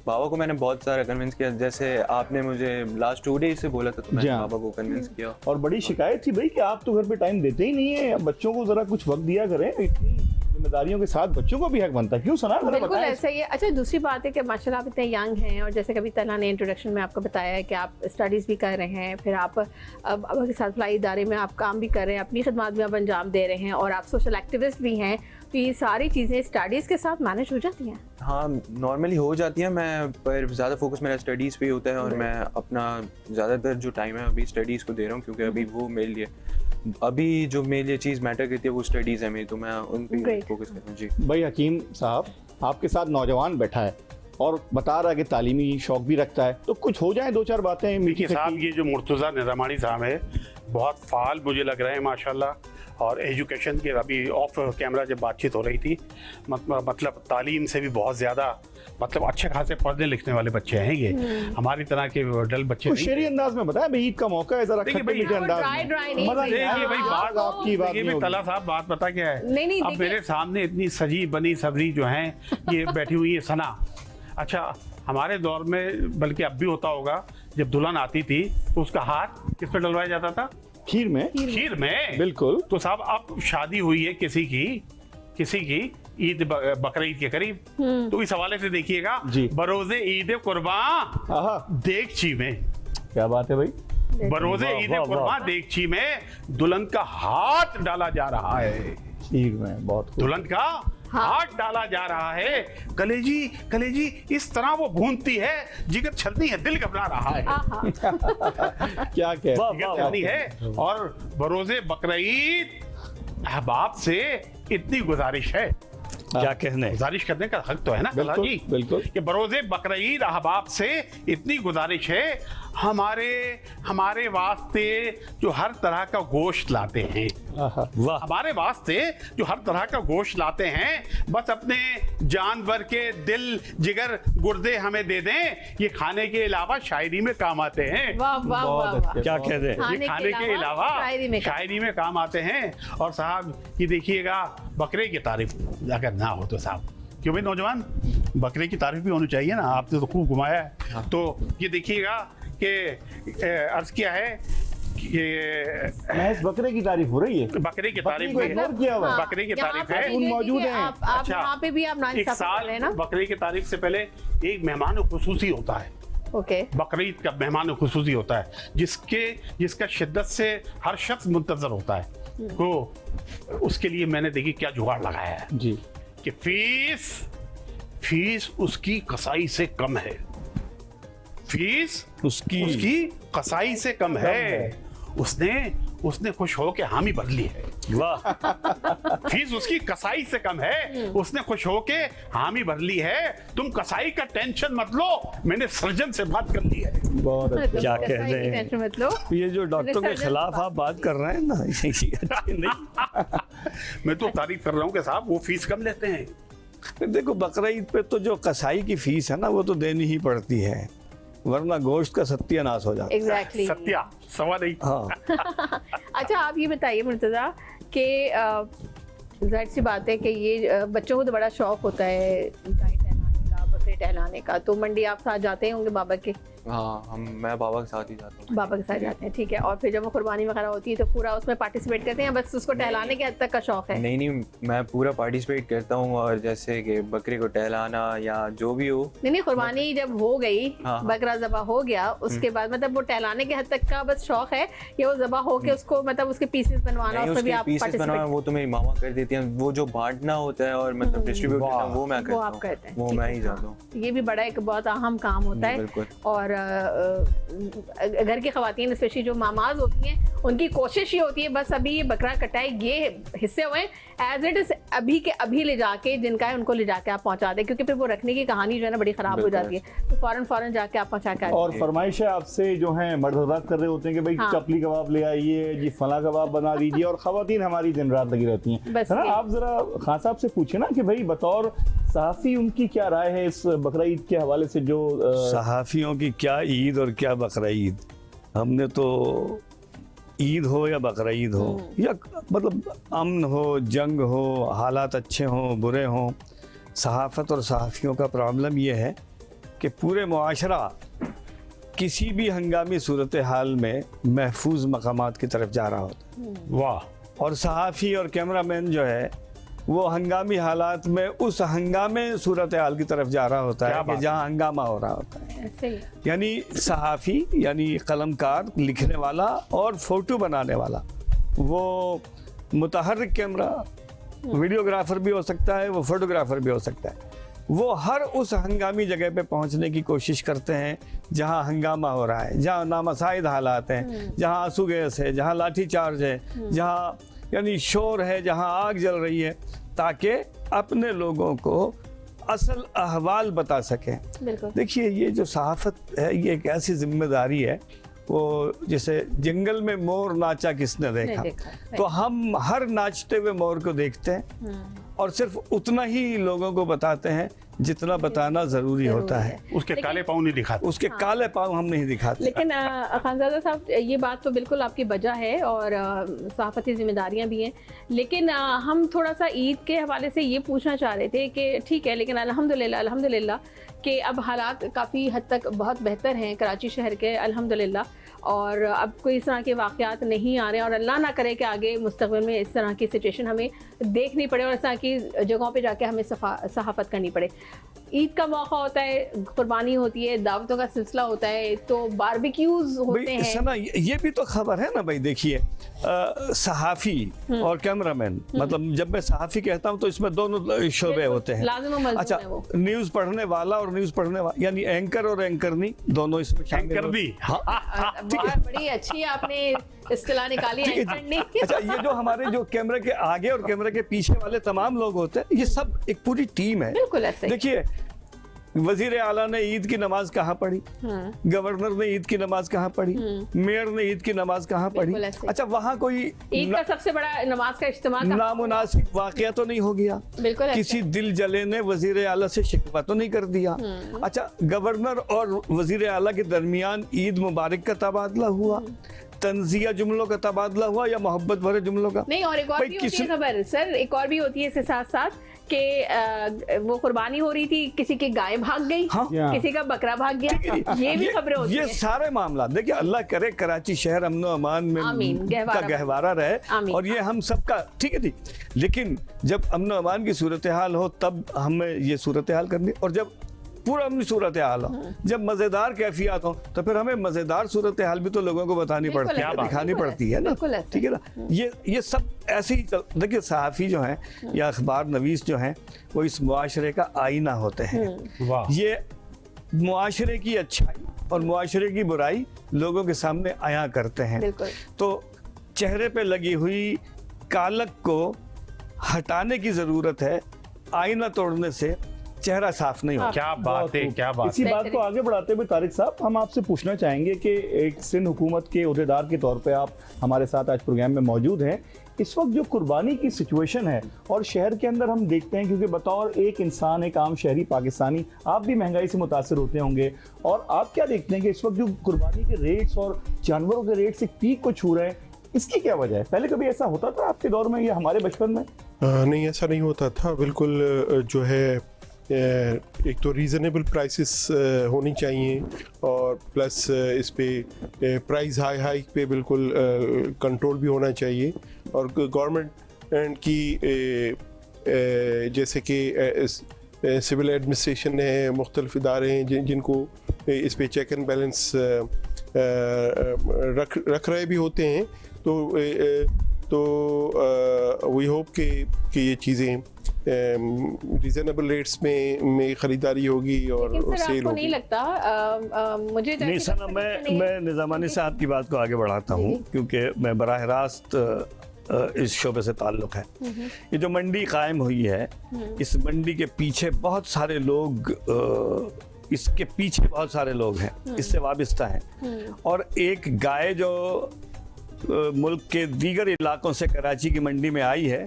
बाबा को मैंने बहुत सारा कन्विंस किया। जैसे आपने मुझे लास्ट 2 डेज से बोला था, तो मैंने बाबा को कन्विंस किया। और बड़ी शिकायत थी भाई कि आप तो घर पे टाइम देते ही नहीं है, बच्चों को जरा कुछ वक्त दिया करें। इतनी जिम्मेदारियों के साथ बच्चों को भी हक बनता है, क्यों सना? बिल्कुल ऐसा ही है। अच्छा, दूसरी बात है कि माशाल्लाह आप इतने यंग हैं, और जैसे कभी तलहा ने इंट्रोडक्शन में आपको बताया है कि आप स्टडीज़ भी कर रहे हैं, फिर आप बाबा के साथ फलाही इदारे में आप काम भी कर रहे हैं, अपनी खिदमत भी आप अंजाम दे रहे हैं, और आप सोशल एक्टिविस्ट भी हैं, तो ये सारी चीज़ें स्टडीज़ के साथ मैनेज हो जाती हैं? हाँ, नॉर्मली हो जाती है। मैं पर ज़्यादा फोकस मेरा स्टडीज़ पे होता है, और मैं अपना ज़्यादातर जो टाइम है अभी स्टडीज़ को दे रहा हूँ, क्योंकि अभी वो मेरे लिए अभी जो मेरे लिए चीज़ मैटर करती है वो स्टडीज़ है मेरी, तो मैं उन पे फोकस कर रहा हूँ। जी भाई हकीम साहब, आपके साथ नौजवान बैठा है और बता रहा है कि तालीमी शौक भी रखता है, तो कुछ हो जाए 2-4 बातें। देखिए साहब, ये जो मुर्तज़ा निज़ामानी साहब है, बहुत फाल मुझे लग रहे हैं माशाल्लाह, और एजुकेशन के अभी ऑफ कैमरा जब बातचीत हो रही थी, मतलब तालीम से भी बहुत ज़्यादा, मतलब अच्छे खासे पढ़ने लिखने वाले बच्चे हैं ये, हमारी तरह के डल बच्चे नहीं। शेरी अंदाज में बताएं भाई, ईद का मौका है, जरा खट्टे मीठे अंदाज में। मजा नहीं देखिए भाई, बात आपकी बात नहीं होगी। तला साहब, बात पता क्या है? नहीं, अब मेरे सामने इतनी सजी बनी सबरी जो हैं ये बैठी हुई है सना। अच्छा, हमारे दौर में, बल्कि अब भी होता होगा, जब दुल्हन आती थी तो उसका हाथ किस पे डलवाया जाता था? खीर में। खीर में, बिल्कुल। तो साहब अब शादी हुई है किसी की ईद बकरीद के करीब, तो इस हवाले से देखिएगा, बरोज़े ईद कुर्बान देगची में। क्या बात है भाई? बरोज़े ईद कुर्बान देगची में दुल्हन का हाथ डाला जा रहा है। खीर में बहुत दुल्हन का हाथ डाला जा रहा है। कलेजी इस तरह वो भूनती है, जिगर छलनी है, दिल घबरा रहा है। क्या कहती है। और बरोज़े बकरीद अहबाब से इतनी गुजारिश है, क्या कहने, गुजारिश करने का हक तो है ना बिल्कुल, जी, बिल्कुल। कि बरोज़े बकरीद अहबाब से इतनी गुजारिश है, हमारे वास्ते जो हर तरह का गोश्त लाते हैं, हमारे वास्ते जो हर तरह का गोश्त लाते हैं, बस अपने जानवर के दिल, जिगर, गुर्दे हमें दे दें, ये खाने के अलावा शायरी में काम आते हैं। वाह वाह वाह, क्या कह दे, ये खाने के अलावा शायरी में काम आते हैं। और साहब ये देखिएगा, बकरे की तारीफ अगर ना हो तो साहब, क्यों भाई नौजवान, बकरे की तारीफ भी होनी चाहिए ना, आपने तो खूब घुमाया है। तो ये देखिएगा कि अर्ज किया है कि बकरे की तारीफ हो रही है, बकरे की तारीफ बकरे की तारीफ है, मौजूद हैं। अच्छा, वहाँ पे भी आप एक साल बकरे की तारीफ से पहले एक मेहमान खुसूसी होता है। ओके, बकरीद का मेहमान खुसूसी होता है, जिसका शिद्दत से हर शख्स मुंतजर होता है। तो उसके लिए मैंने देखी क्या जुगाड़ लगाया है जी, कि फीस उसकी कसाई से कम है, फीस उसकी कसाई से कम है। उसने खुश हो के हामी भर ली है। वाह, फीस उसकी कसाई से कम है, उसने खुश हो के हामी भर ली है। तुम कसाई का टेंशन मत लो, मैंने सर्जन से बात कर ली है। बहुत अच्छा। क्या कह रहे हैं, टेंशन मत लो। ये जो डॉक्टर के खिलाफ आप बात कर रहे हैं ना, नहीं मैं तो तारीफ कर रहा हूँ कि साहब वो फीस कम लेते हैं। देखो, बकरा ईद पे तो जो कसाई की फीस है ना, वो तो देनी ही पड़ती है, वरना गोश्त का सत्यानाश हो जाता है। Exactly. सत्या सवा नहीं। हाँ। अच्छा, आप ये बताइए मुर्तज़ा कि जाहिर सी बात है कि ये बच्चों को तो बड़ा शौक होता है गाय टहलाने का, बकरे टहलाने का, तो मंडी आप साथ जाते होंगे बाबा के? हाँ मैं बाबा के साथ ही जाता हूँ। बाबा के साथ जाते हैं, ठीक है। और फिर जब वो कुर्बानी वगैरह होती है तो पूरा उसमें पार्टिसिपेट करते हैं, बस उसको टहलाने के हद तक का शौक है? नहीं मैं पूरा पार्टिसिपेट करता हूँ, और जैसे कि बकरे को टहलाना या जो भी हो। नहीं कुर्बानी जब हो गई, हाँ। बकरा ज़बा हो गया, उसके बाद मतलब वो टहलाने के हद तक का बस शौक है, या वो ज़बा हो के उसको मतलब उसके पीसेस बनवाना, उसमें भी आप पीसेस बनवाना वो तो मेरी मामा कर देती हैं, वो जो बांटना होता है और मतलब डिस्ट्रीब्यूट करना वो मैं वो आप करता करते हैं, हूँ, वो ठीक मैं है। ही जाता हूँ। ये भी बड़ा एक बहुत अहम काम होता है। बिल्कुल। और घर की खवातीन स्पेशली जो मामाज होती हैं, उनकी कोशिश ये होती है बस अभी ये बकरा कटाई ये हिस्से हुए एज इट इज अभी के अभी ले जाके जिनका है उनको ले जाके आप पहुंचा दें, क्योंकि फिर वो रखने की कहानी जो है ना बड़ी खराब हो जाती है, तो फौरन जाके आप पहुंचा के आ और जाइए। फरमाइश है आपसे जो है मर्द हजरात कर रहे होते हैं कि भाई हाँ। चपली कबाब ले आइए जी, फला कबाब बना दीजिए, और खवातीन हमारी दिन रात लगी रहती हैं, बस है ना। ये। आप जरा खान साहब से पूछे ना कि भाई बतौर सहाफी उनकी क्या राय है इस बकरा ईद के हवाले से, जो सहाफ़ियों की क्या ईद और क्या बकरा ईद। हमने तो ईद हो या बकरा ईद हो या मतलब अमन हो, जंग हो, हालात अच्छे हों बुरे हों, सहाफ़त और सहाफ़ियों का प्रॉब्लम ये है कि पूरे मुआशरा किसी भी हंगामी सूरत हाल में महफूज मकामात की तरफ जा रहा होता है। वाह। और सहाफ़ी और कैमरामैन जो है वो हंगामी हालात में उस हंगामे सूरत हाल की तरफ जा रहा होता क्या है कि बात जहाँ हंगामा हो रहा होता है। ऐसे ही यानी सहाफ़ी यानी कलमकार, लिखने वाला और फोटो बनाने वाला, वो मुतहर्रिक कैमरा वीडियोग्राफर भी हो सकता है, वो फोटोग्राफर भी हो सकता है। वो हर उस हंगामी जगह पे पहुंचने की कोशिश करते हैं जहां हंगामा हो रहा है, जहां नामसाइद हालात हैं, जहां आंसू गैस है, जहां लाठी चार्ज है, जहां यानी शोर है, जहां आग जल रही है, ताकि अपने लोगों को असल अहवाल बता सकें। बिल्कुल। देखिए ये जो सहाफ़त है ये एक ऐसी जिम्मेदारी है, वो जैसे जंगल में मोर नाचा किसने देखा, देखा, तो हम हर नाचते हुए मोर को देखते हैं और सिर्फ उतना ही लोगों को बताते हैं जितना बताना ज़रूरी होता है। उसके काले पाँव नहीं दिखाते। उसके काले पाँव हम नहीं दिखाते। लेकिन खानज़ादा साहब ये बात तो बिल्कुल आपकी वजह है और सहाफ़ती जिम्मेदारियां भी हैं, लेकिन हम थोड़ा सा ईद के हवाले से ये पूछना चाह रहे थे कि ठीक है, लेकिन अल्हम्दुलिल्लाह कि अब हालात काफ़ी हद तक बहुत बेहतर हैं कराची शहर के, अल्हम्दुलिल्लाह, और अब कोई इस तरह के वाक़यात नहीं आ रहे हैं, और अल्लाह ना करे कि आगे मुस्तक़बिल में इस तरह की सिचुएशन हमें देखनी पड़े और इस तरह की जगहों पे जाके हमें सहाफ़त करनी पड़े। ईद का मौका होता है, कुर्बानी होती है, दावतों का सिलसिला होता है, तो बारबेक्यूज होते हैं। सना ये भी तो खबर है ना भाई। देखिए सहाफ़ी और कैमरामैन, मतलब जब मैं सहाफ़ी कहता हूँ तो इसमें दोनों शोबे होते हैं। लाज़िम व मलज़ूम अच्छा, है वो। न्यूज़ पढ़ने वाला और न्यूज़ पढ़ने वाला, यानी एंकर और एंकरनी दोनों इसमें शामिल एंकर होते भी। हैं। हाँ, बहुत बड़ी अच्छी आपने इस्तिलाह निकाली है, ठीक है एंकर ने। अच्छा, ये जो हमारे जो कैमरे के आगे और कैमरे के पीछे वाले तमाम लोग होते हैं, ये सब एक पूरी टीम है। बिल्कुल ऐसे ही। देखिए वजीर आला ने ईद की नमाज कहाँ पढ़ी, गवर्नर ने ईद की नमाज कहाँ पढ़ी, मेयर ने ईद की नमाज कहाँ पढ़ी। बिल्कुल ऐसे। अच्छा, वहाँ कोई ईद का सबसे बड़ा नमाज का इज्तिमा का नामुनासिब वाकया तो नहीं हो गया, बिल्कुल ऐसे। किसी दिल जले ने वजीर आला से शिकवा तो नहीं कर दिया। अच्छा, गवर्नर और वजीर आला के दरमियान ईद मुबारक का तबादला हुआ, तंजिया जुमलों का तबादला हुआ या मोहब्बत भरे जुमलों का? नहीं, और एक और भाई भी होती किसी- है खबर सर, एक और भी होती है इसके साथ साथ कि वो कुर्बानी हो रही थी, किसी की गाय भाग गई, हाँ। किसी का बकरा भाग गया, ये भी खबरें होती ये हैं। सारे मामला देखिए, अल्लाह करे कराची शहर अमन व अमान में आमीन, का गहवारा रहे, आमीन। और ये हम सबका ठीक है। लेकिन जब अमन व अमान की सूरत हाल हो तब हमें ये सूरत हाल करनी, और जब पूरा अमन सूरत हाल हो, जब मजेदार कैफियत हो, तो फिर हमें मजेदार सूरत हाल भी तो लोगों को बतानी बिल्कुल पड़ती है, ऐसे, दिखानी बिल्कुल पड़ती है ना। बिल्कुल ऐसे। ठीक है ना। ये सब ऐसे ही देखिए, सहाफ़ी जो हैं या अखबार नवीस जो हैं, वो इस मुआशरे का आईना होते हैं। वाह। ये मुआशरे की अच्छाई और मुआशरे की बुराई लोगों के सामने आया करते हैं। बिल्कुल। तो चेहरे पे लगी हुई कालक को हटाने की ज़रूरत है, आईना तोड़ने से चेहरा साफ नहीं होता। क्या बात है, क्या बात इसी है। बात को आगे बढ़ाते हुए तारिक साहब, हम आपसे पूछना चाहेंगे कि एक सिंध हुकूमत के ओहदेदार के तौर पे आप हमारे साथ आज प्रोग्राम में मौजूद हैं। इस वक्त जो कुर्बानी की सिचुएशन है और शहर के अंदर हम देखते हैं, क्योंकि बतौर एक इंसान, एक आम शहरी पाकिस्तानी, आप भी महंगाई से मुतासर होते होंगे, और आप क्या देखते हैं कि इस वक्त जो कुर्बानी के रेट्स और जानवरों के रेट्स एक पीक को छू रहे हैं, इसकी क्या वजह है? पहले कभी ऐसा होता था आपके दौर में या हमारे बचपन में? नहीं, ऐसा नहीं होता था। बिल्कुल जो है एक तो रीज़नेबल प्राइसेस होनी चाहिए और प्लस इस पे प्राइस हाई पे बिल्कुल कंट्रोल भी होना चाहिए और गवर्नमेंट की जैसे कि सिविल एडमिनिस्ट्रेशन है, मुख्तलिफ इदारे हैं जिनको इस पे चेक एंड बैलेंस रख रहे भी होते हैं, तो वी होप कि ये चीज़ें रीजनेबल रेट्स में खरीदारी होगी और सेल होगी। नहीं लगता मुझे नहीं सर, मैं निज़ामानी साहब की बात को आगे बढ़ाता हूँ क्योंकि मैं बराह रास्त इस शोबे से ताल्लुक़ है। ये जो मंडी कायम हुई है, इस मंडी के पीछे बहुत सारे लोग इसके पीछे बहुत सारे लोग हैं, इससे वाबस्ता हैं। और एक गाय जो मुल्क के दीगर इलाकों से कराची की मंडी में आई है,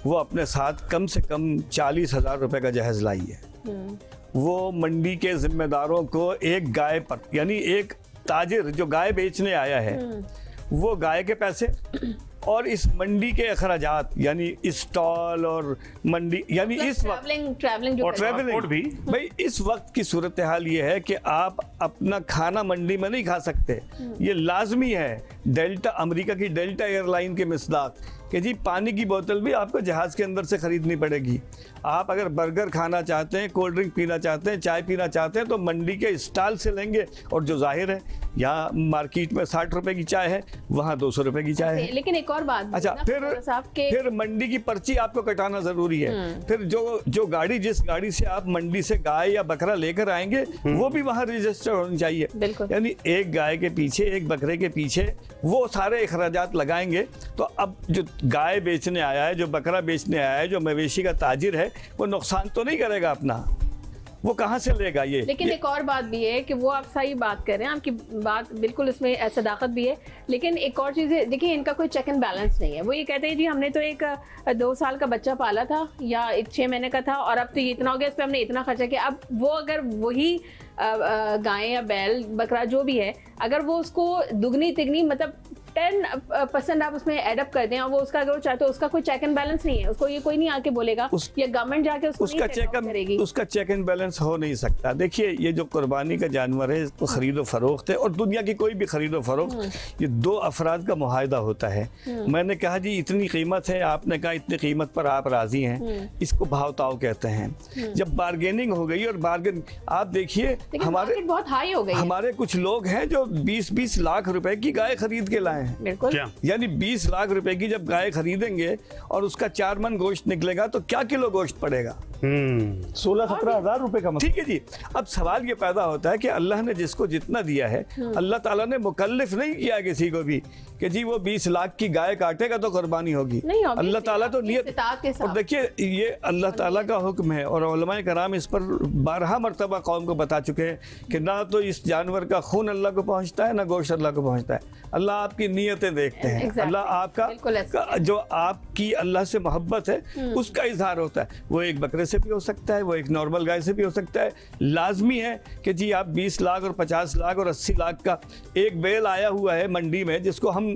वो अपने साथ कम से कम 40,000 रुपए का जहेज लाई है। वो मंडी के जिम्मेदारों को एक गाय पर, यानी एक ताजिर जो गाय बेचने आया है, वो गाय के पैसे और इस मंडी के अखराजात यानी स्टॉल और मंडी यानी इस वक्त ट्रैवलिंग भी भाई इस वक्त की सूरत हाल ये है कि आप अपना खाना मंडी में नहीं खा सकते। ये लाजमी है डेल्टा, अमेरिका की डेल्टा एयरलाइन के मिसदाक कि जी पानी की बोतल भी आपको जहाज़ के अंदर से ख़रीदनी पड़ेगी। आप अगर बर्गर खाना चाहते हैं, कोल्ड ड्रिंक पीना चाहते हैं, चाय पीना चाहते हैं तो मंडी के स्टॉल से लेंगे। और जो जाहिर है यहाँ मार्केट में 60 रुपए की चाय है, वहाँ 200 रुपए की चाय है। लेकिन एक और बात, अच्छा फिर मंडी की पर्ची आपको कटाना ज़रूरी है। फिर जो गाड़ी, जिस गाड़ी से आप मंडी से गाय या बकरा लेकर आएंगे, वो भी वहाँ रजिस्टर होनी चाहिए। यानी एक गाय के पीछे, एक बकरे के पीछे वो सारे अखराजात लगाएंगे। तो अब जो गाय बेचने आया है, जो बकरा बेचने आया है, जो मवेशी का ताजिर है, वो नुकसान तो नहीं करेगा अपना, वो कहाँ से लेगा ये। लेकिन एक और बात भी है कि वो आप सही बात कर रहे हैं, आपकी बात बिल्कुल उसमें सदाकत भी है। लेकिन एक और चीज़ है, देखिए इनका कोई चेक एंड बैलेंस नहीं है। वो ये कहते हैं जी हमने तो एक 2 साल का बच्चा पाला था या एक 6 महीने का था और अब तो ये इतना हो गया, इस पर हमने इतना खर्चा किया। अब वो अगर वही गाय या बैल बकरा जो भी है, अगर वो उसको दुगनी तिगनी मतलब 10% आप उसमें एडअप कर दें और वो उसका अगर वो चाहते तो उसका कोई चेक एंड बैलेंस नहीं है, उसको ये कोई नहीं आके बोलेगा या गवर्नमेंट जाके उसका चेक एंड बैलेंस हो नहीं सकता। देखिए ये जो कुर्बानी का जानवर है, तो खरीदो फरोख्त है और दुनिया की कोई भी खरीदो फरोख्त ये 2 अफराद का मुआहदा होता है। मैंने कहा जी इतनी कीमत है, आपने कहा इतनी कीमत पर आप राजी हैं, इसको भाव ताव कहते हैं। जब बार्गेनिंग हो गई और बार्गेन आप देखिए हमारे बहुत हाई हो गई, हमारे कुछ लोग हैं जो 20-20 लाख रुपए की गाय खरीद के लाए हैं। बिल्कुल, यानी 20 लाख रुपए की जब गाय खरीदेंगे और उसका 4 मन गोश्त निकलेगा तो क्या किलो गोश्त पड़ेगा? 16-17 हज़ार रुपए का। ठीक है जी। अब सवाल ये पैदा होता है कि अल्लाह ने जिसको जितना दिया है, अल्लाह ताला ने मुकल्लिफ नहीं किया किसी को भी कि जी वो 20 लाख की गाय काटेगा तो कुर्बानी होगी। अल्लाह ताला तो नियत, और देखिए ये अल्लाह ताला का हुक्म है और उलमाए कराम इस पर 12 मरतबा कौम को बता चुके हैं कि ना तो इस जानवर का खून अल्लाह को पहुंचता है, ना गोश्त अल्लाह को पहुंचता है। अल्लाह आपकी नीयतें देखते हैं। अल्लाह आपका जो आपकी अल्लाह से मोहब्बत है उसका इजहार होता है। वो एक बकरे से भी हो सकता है, वो एक नॉर्मल गाय से भी हो सकता है। लाजमी है कि जी आप 20 लाख और 50 लाख और 80 लाख का एक बैल आया हुआ है मंडी में, जिसको हम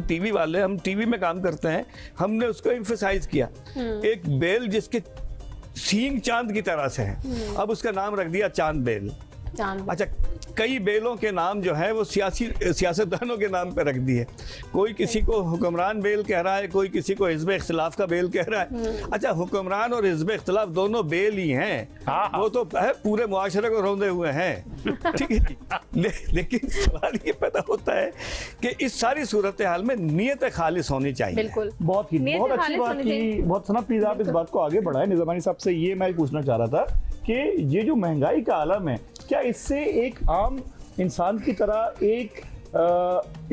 टीवी वाले, हम टीवी में काम करते हैं, हमने उसको एम्फसाइज किया। एक बैल जिसके सींग चांद की तरह से है, अब उसका नाम रख दिया चांद बैल। अच्छा, कई बेलों के नाम जो है वो सियासतदानों के नाम पे रख दिए। कोई किसी को हुक्मरान बेल कह रहा है, कोई किसी को हिज़्ब इख्तिलाफ का बेल कह रहा है। अच्छा, हुक्मरान और हिज़्ब इख्तिलाफ दोनों बेल ही हैं, वो तो है पूरे मुआशरे को रौंदे हुए हैं। ठीक है, लेकिन सवाल ये पैदा होता है कि इस सारी सूरत हाल में नीयत खालिस होनी चाहिए। बिल्कुल, बहुत अच्छी बात की। बहुत सना, प्लीज आप इस बात को आगे बढ़ाएं। निज़ामानी साहब से ये मैं पूछना चाह रहा था कि ये जो महंगाई का आलम है, क्या इससे एक आम इंसान की तरह एक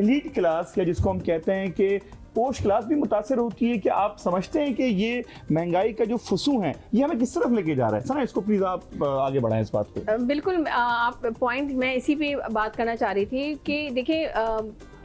एलीट क्लास या जिसको हम कहते हैं कि पोश क्लास भी मुतासर होती है? कि आप समझते हैं कि ये महंगाई का जो फुसू है ये हमें किस तरफ लेके जा रहा है? सना, इसको प्लीज आप आगे बढ़ाएं इस बात को। बिल्कुल, आप पॉइंट मैं इसी पे बात करना चाह रही थी कि देखिए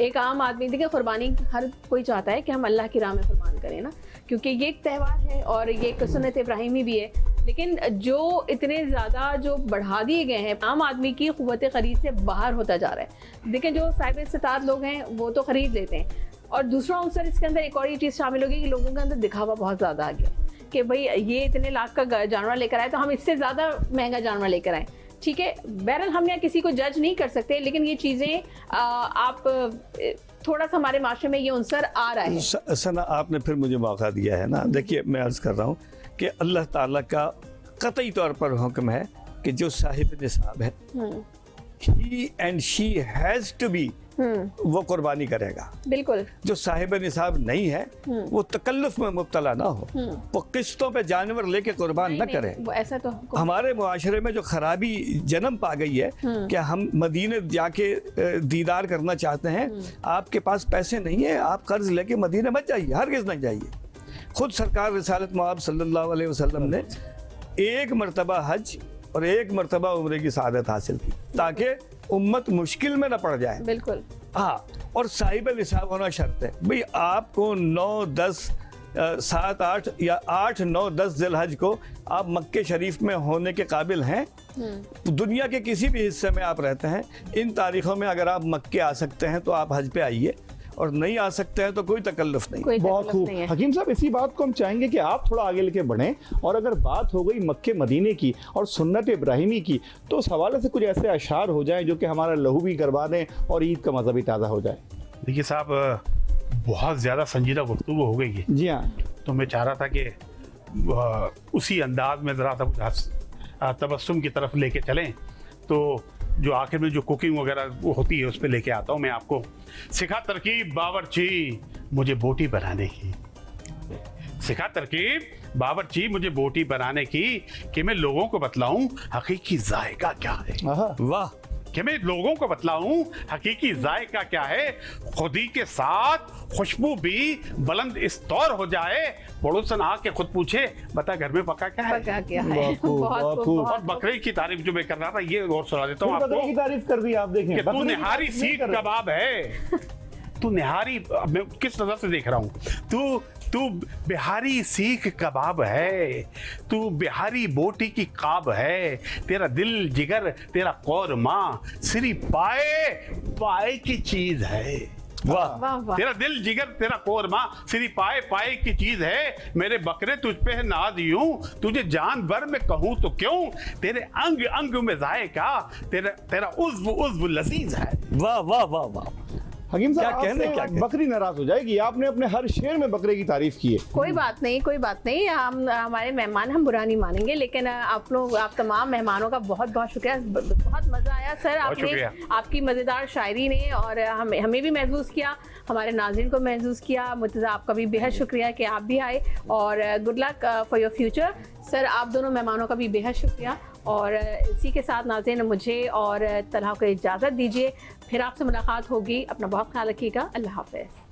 एक आम आदमी, देखिए कुर्बानी हर कोई चाहता है कि हम अल्लाह की राह में कुर्बान करें ना, क्योंकि ये एक त्यौहार है और ये एक सुन्नत इब्राहिमी भी है। लेकिन जो इतने ज़्यादा जो बढ़ा दिए गए हैं, आम आदमी की क़ुव्वत ख़रीद से बाहर होता जा रहा है। देखिए जो साहिब इस्तात लोग हैं वो तो ख़रीद लेते हैं, और दूसरा अवसर इसके अंदर एक और ये चीज़ शामिल होगी कि लोगों के अंदर दिखावा बहुत ज़्यादा आ गया। कि भाई ये इतने लाख का जानवर लेकर आए तो हम इससे ज़्यादा महंगा जानवर लेकर आए। ठीक है, बहरहाल हम यहाँ किसी को जज नहीं कर सकते, लेकिन ये चीज़ें आप थोड़ा सा हमारे माशरे में ये उनसर आ रहा है। सना, आपने फिर मुझे मौका दिया है ना। देखिए, मैं अर्ज़ कर रहा हूँ कि अल्लाह ताला का कतई तौर पर हुक्म है कि जो साहिब निसाब है, he and she has to be, वो कुर्बानी करेगा। बिल्कुल। जो साहिब निसाब नहीं है वो तकल्लुफ में मुब्तला ना हो, वो किस्तों पे जानवर लेके कुर्बान न करे। वो ऐसा तो हमारे मुआशरे में जो खराबी जन्म पा गई है कि हम मदीने जाके दीदार करना चाहते हैं, आपके पास पैसे नहीं है, आप कर्ज लेके मदीने मत जाइए, हरगिज़ नहीं जाइए। खुद सरकार रिसालत मआब सल्लल्लाहु अलैहि वसल्लम ने एक मरतबा हज और एक मरतबा उम्रे की सआदत हासिल की ताकि उम्मत मुश्किल में न पड़ जाए। बिल्कुल। हाँ, और साहिब निसाब होना शर्त है। भाई आपको 9, 10, 7, 8 या 8, 9, 10 ज़िलहज को आप मक्के शरीफ में होने के काबिल हैं। दुनिया के किसी भी हिस्से में आप रहते हैं, इन तारीखों में अगर आप मक्के आ सकते हैं तो आप हज पे आइए, और नहीं आ सकते हैं तो कोई तकल्लुफ नहीं। बहुत खूब हकीम साहब, इसी बात को हम चाहेंगे कि आप थोड़ा आगे लेके बढ़ें, और अगर बात हो गई मक्के मदीने की और सुन्नत इब्राहिमी की, तो उस हवाले से कुछ ऐसे अशार हो जाएं जो कि हमारा लहू भी करवा दें और ईद का मज़ा भी ताज़ा हो जाए। देखिए साहब, बहुत ज़्यादा संजीदा गुफ्तगू हो गई है। जी हाँ, तो मैं चाह रहा था कि उसी अंदाज में ज़रा तबस्सुम की तरफ लेके चलें। तो जो आखिर में जो कुकिंग वगैरह वो होती है उस पर लेके आता हूँ मैं आपको। सिखा तरकीब बावर्ची मुझे बोटी बनाने की, सिखा तरकीब बावर्ची मुझे बोटी बनाने की, कि मैं लोगों को बतलाऊं हकीकी जायका क्या है। वाह, कि मैं लोगों को बतलाऊं हकीकी जायका क्या है, खुदी के साथ खुशबू भी बुलंद इस तौर हो जाए, पड़ोसन आके खुद पूछे बता घर में पका क्या है। पका क्या है। और बकरे की तारीफ जो मैं कर रहा था, ये और सुना देता हूँ आपको। बकरे की तारीफ कर दी आप, देखें कि तू निहारी सीख कबाब है, तू निहारी, मैं किस नजर से देख रहा हूँ, तू बिहारी सीख कबाब है, तू बिहारी बोटी की काब है, तेरा दिल जिगर तेरा कौरमा सिरी पाए पाए की चीज है। वाह, वाह वाह। तेरा दिल जिगर तेरा कोरमा सिरी पाए पाए की चीज है, मेरे बकरे तुझ पे है नाज यूं, तुझे जान भर में कहूं तो क्यों, तेरे अंग अंग में जायका, तेरा उज़्व उज़्व लजीज है। वाह वाह वाह वाह। हकीम साहब, क्या कहने, क्या कहने? बकरी नाराज हो जाएगी, आपने अपने हर शेर में बकरे की तारीफ की है। कोई बात नहीं, कोई बात नहीं, हम हमारे मेहमान हम बुरा नहीं मानेंगे, लेकिन आप लोग, आप तमाम मेहमानों का बहुत बहुत शुक्रिया। बहुत मज़ा आया सर, आपने आपकी मज़ेदार शायरी ने, और हमें भी महसूस किया, हमारे नाज़रीन को महसूस किया। मुर्तज़ा, आपका भी बेहद शुक्रिया कि आप भी आए, और good luck for your future. Sir, आप दोनों मेहमानों का भी बेहद शुक्रिया, और इसी के साथ नाज़रीन मुझे और तलहा को इजाज़त दीजिए, फिर आपसे मुलाकात होगी। अपना बहुत ख्याल रखिएगा। अल्लाह हाफ़िज़।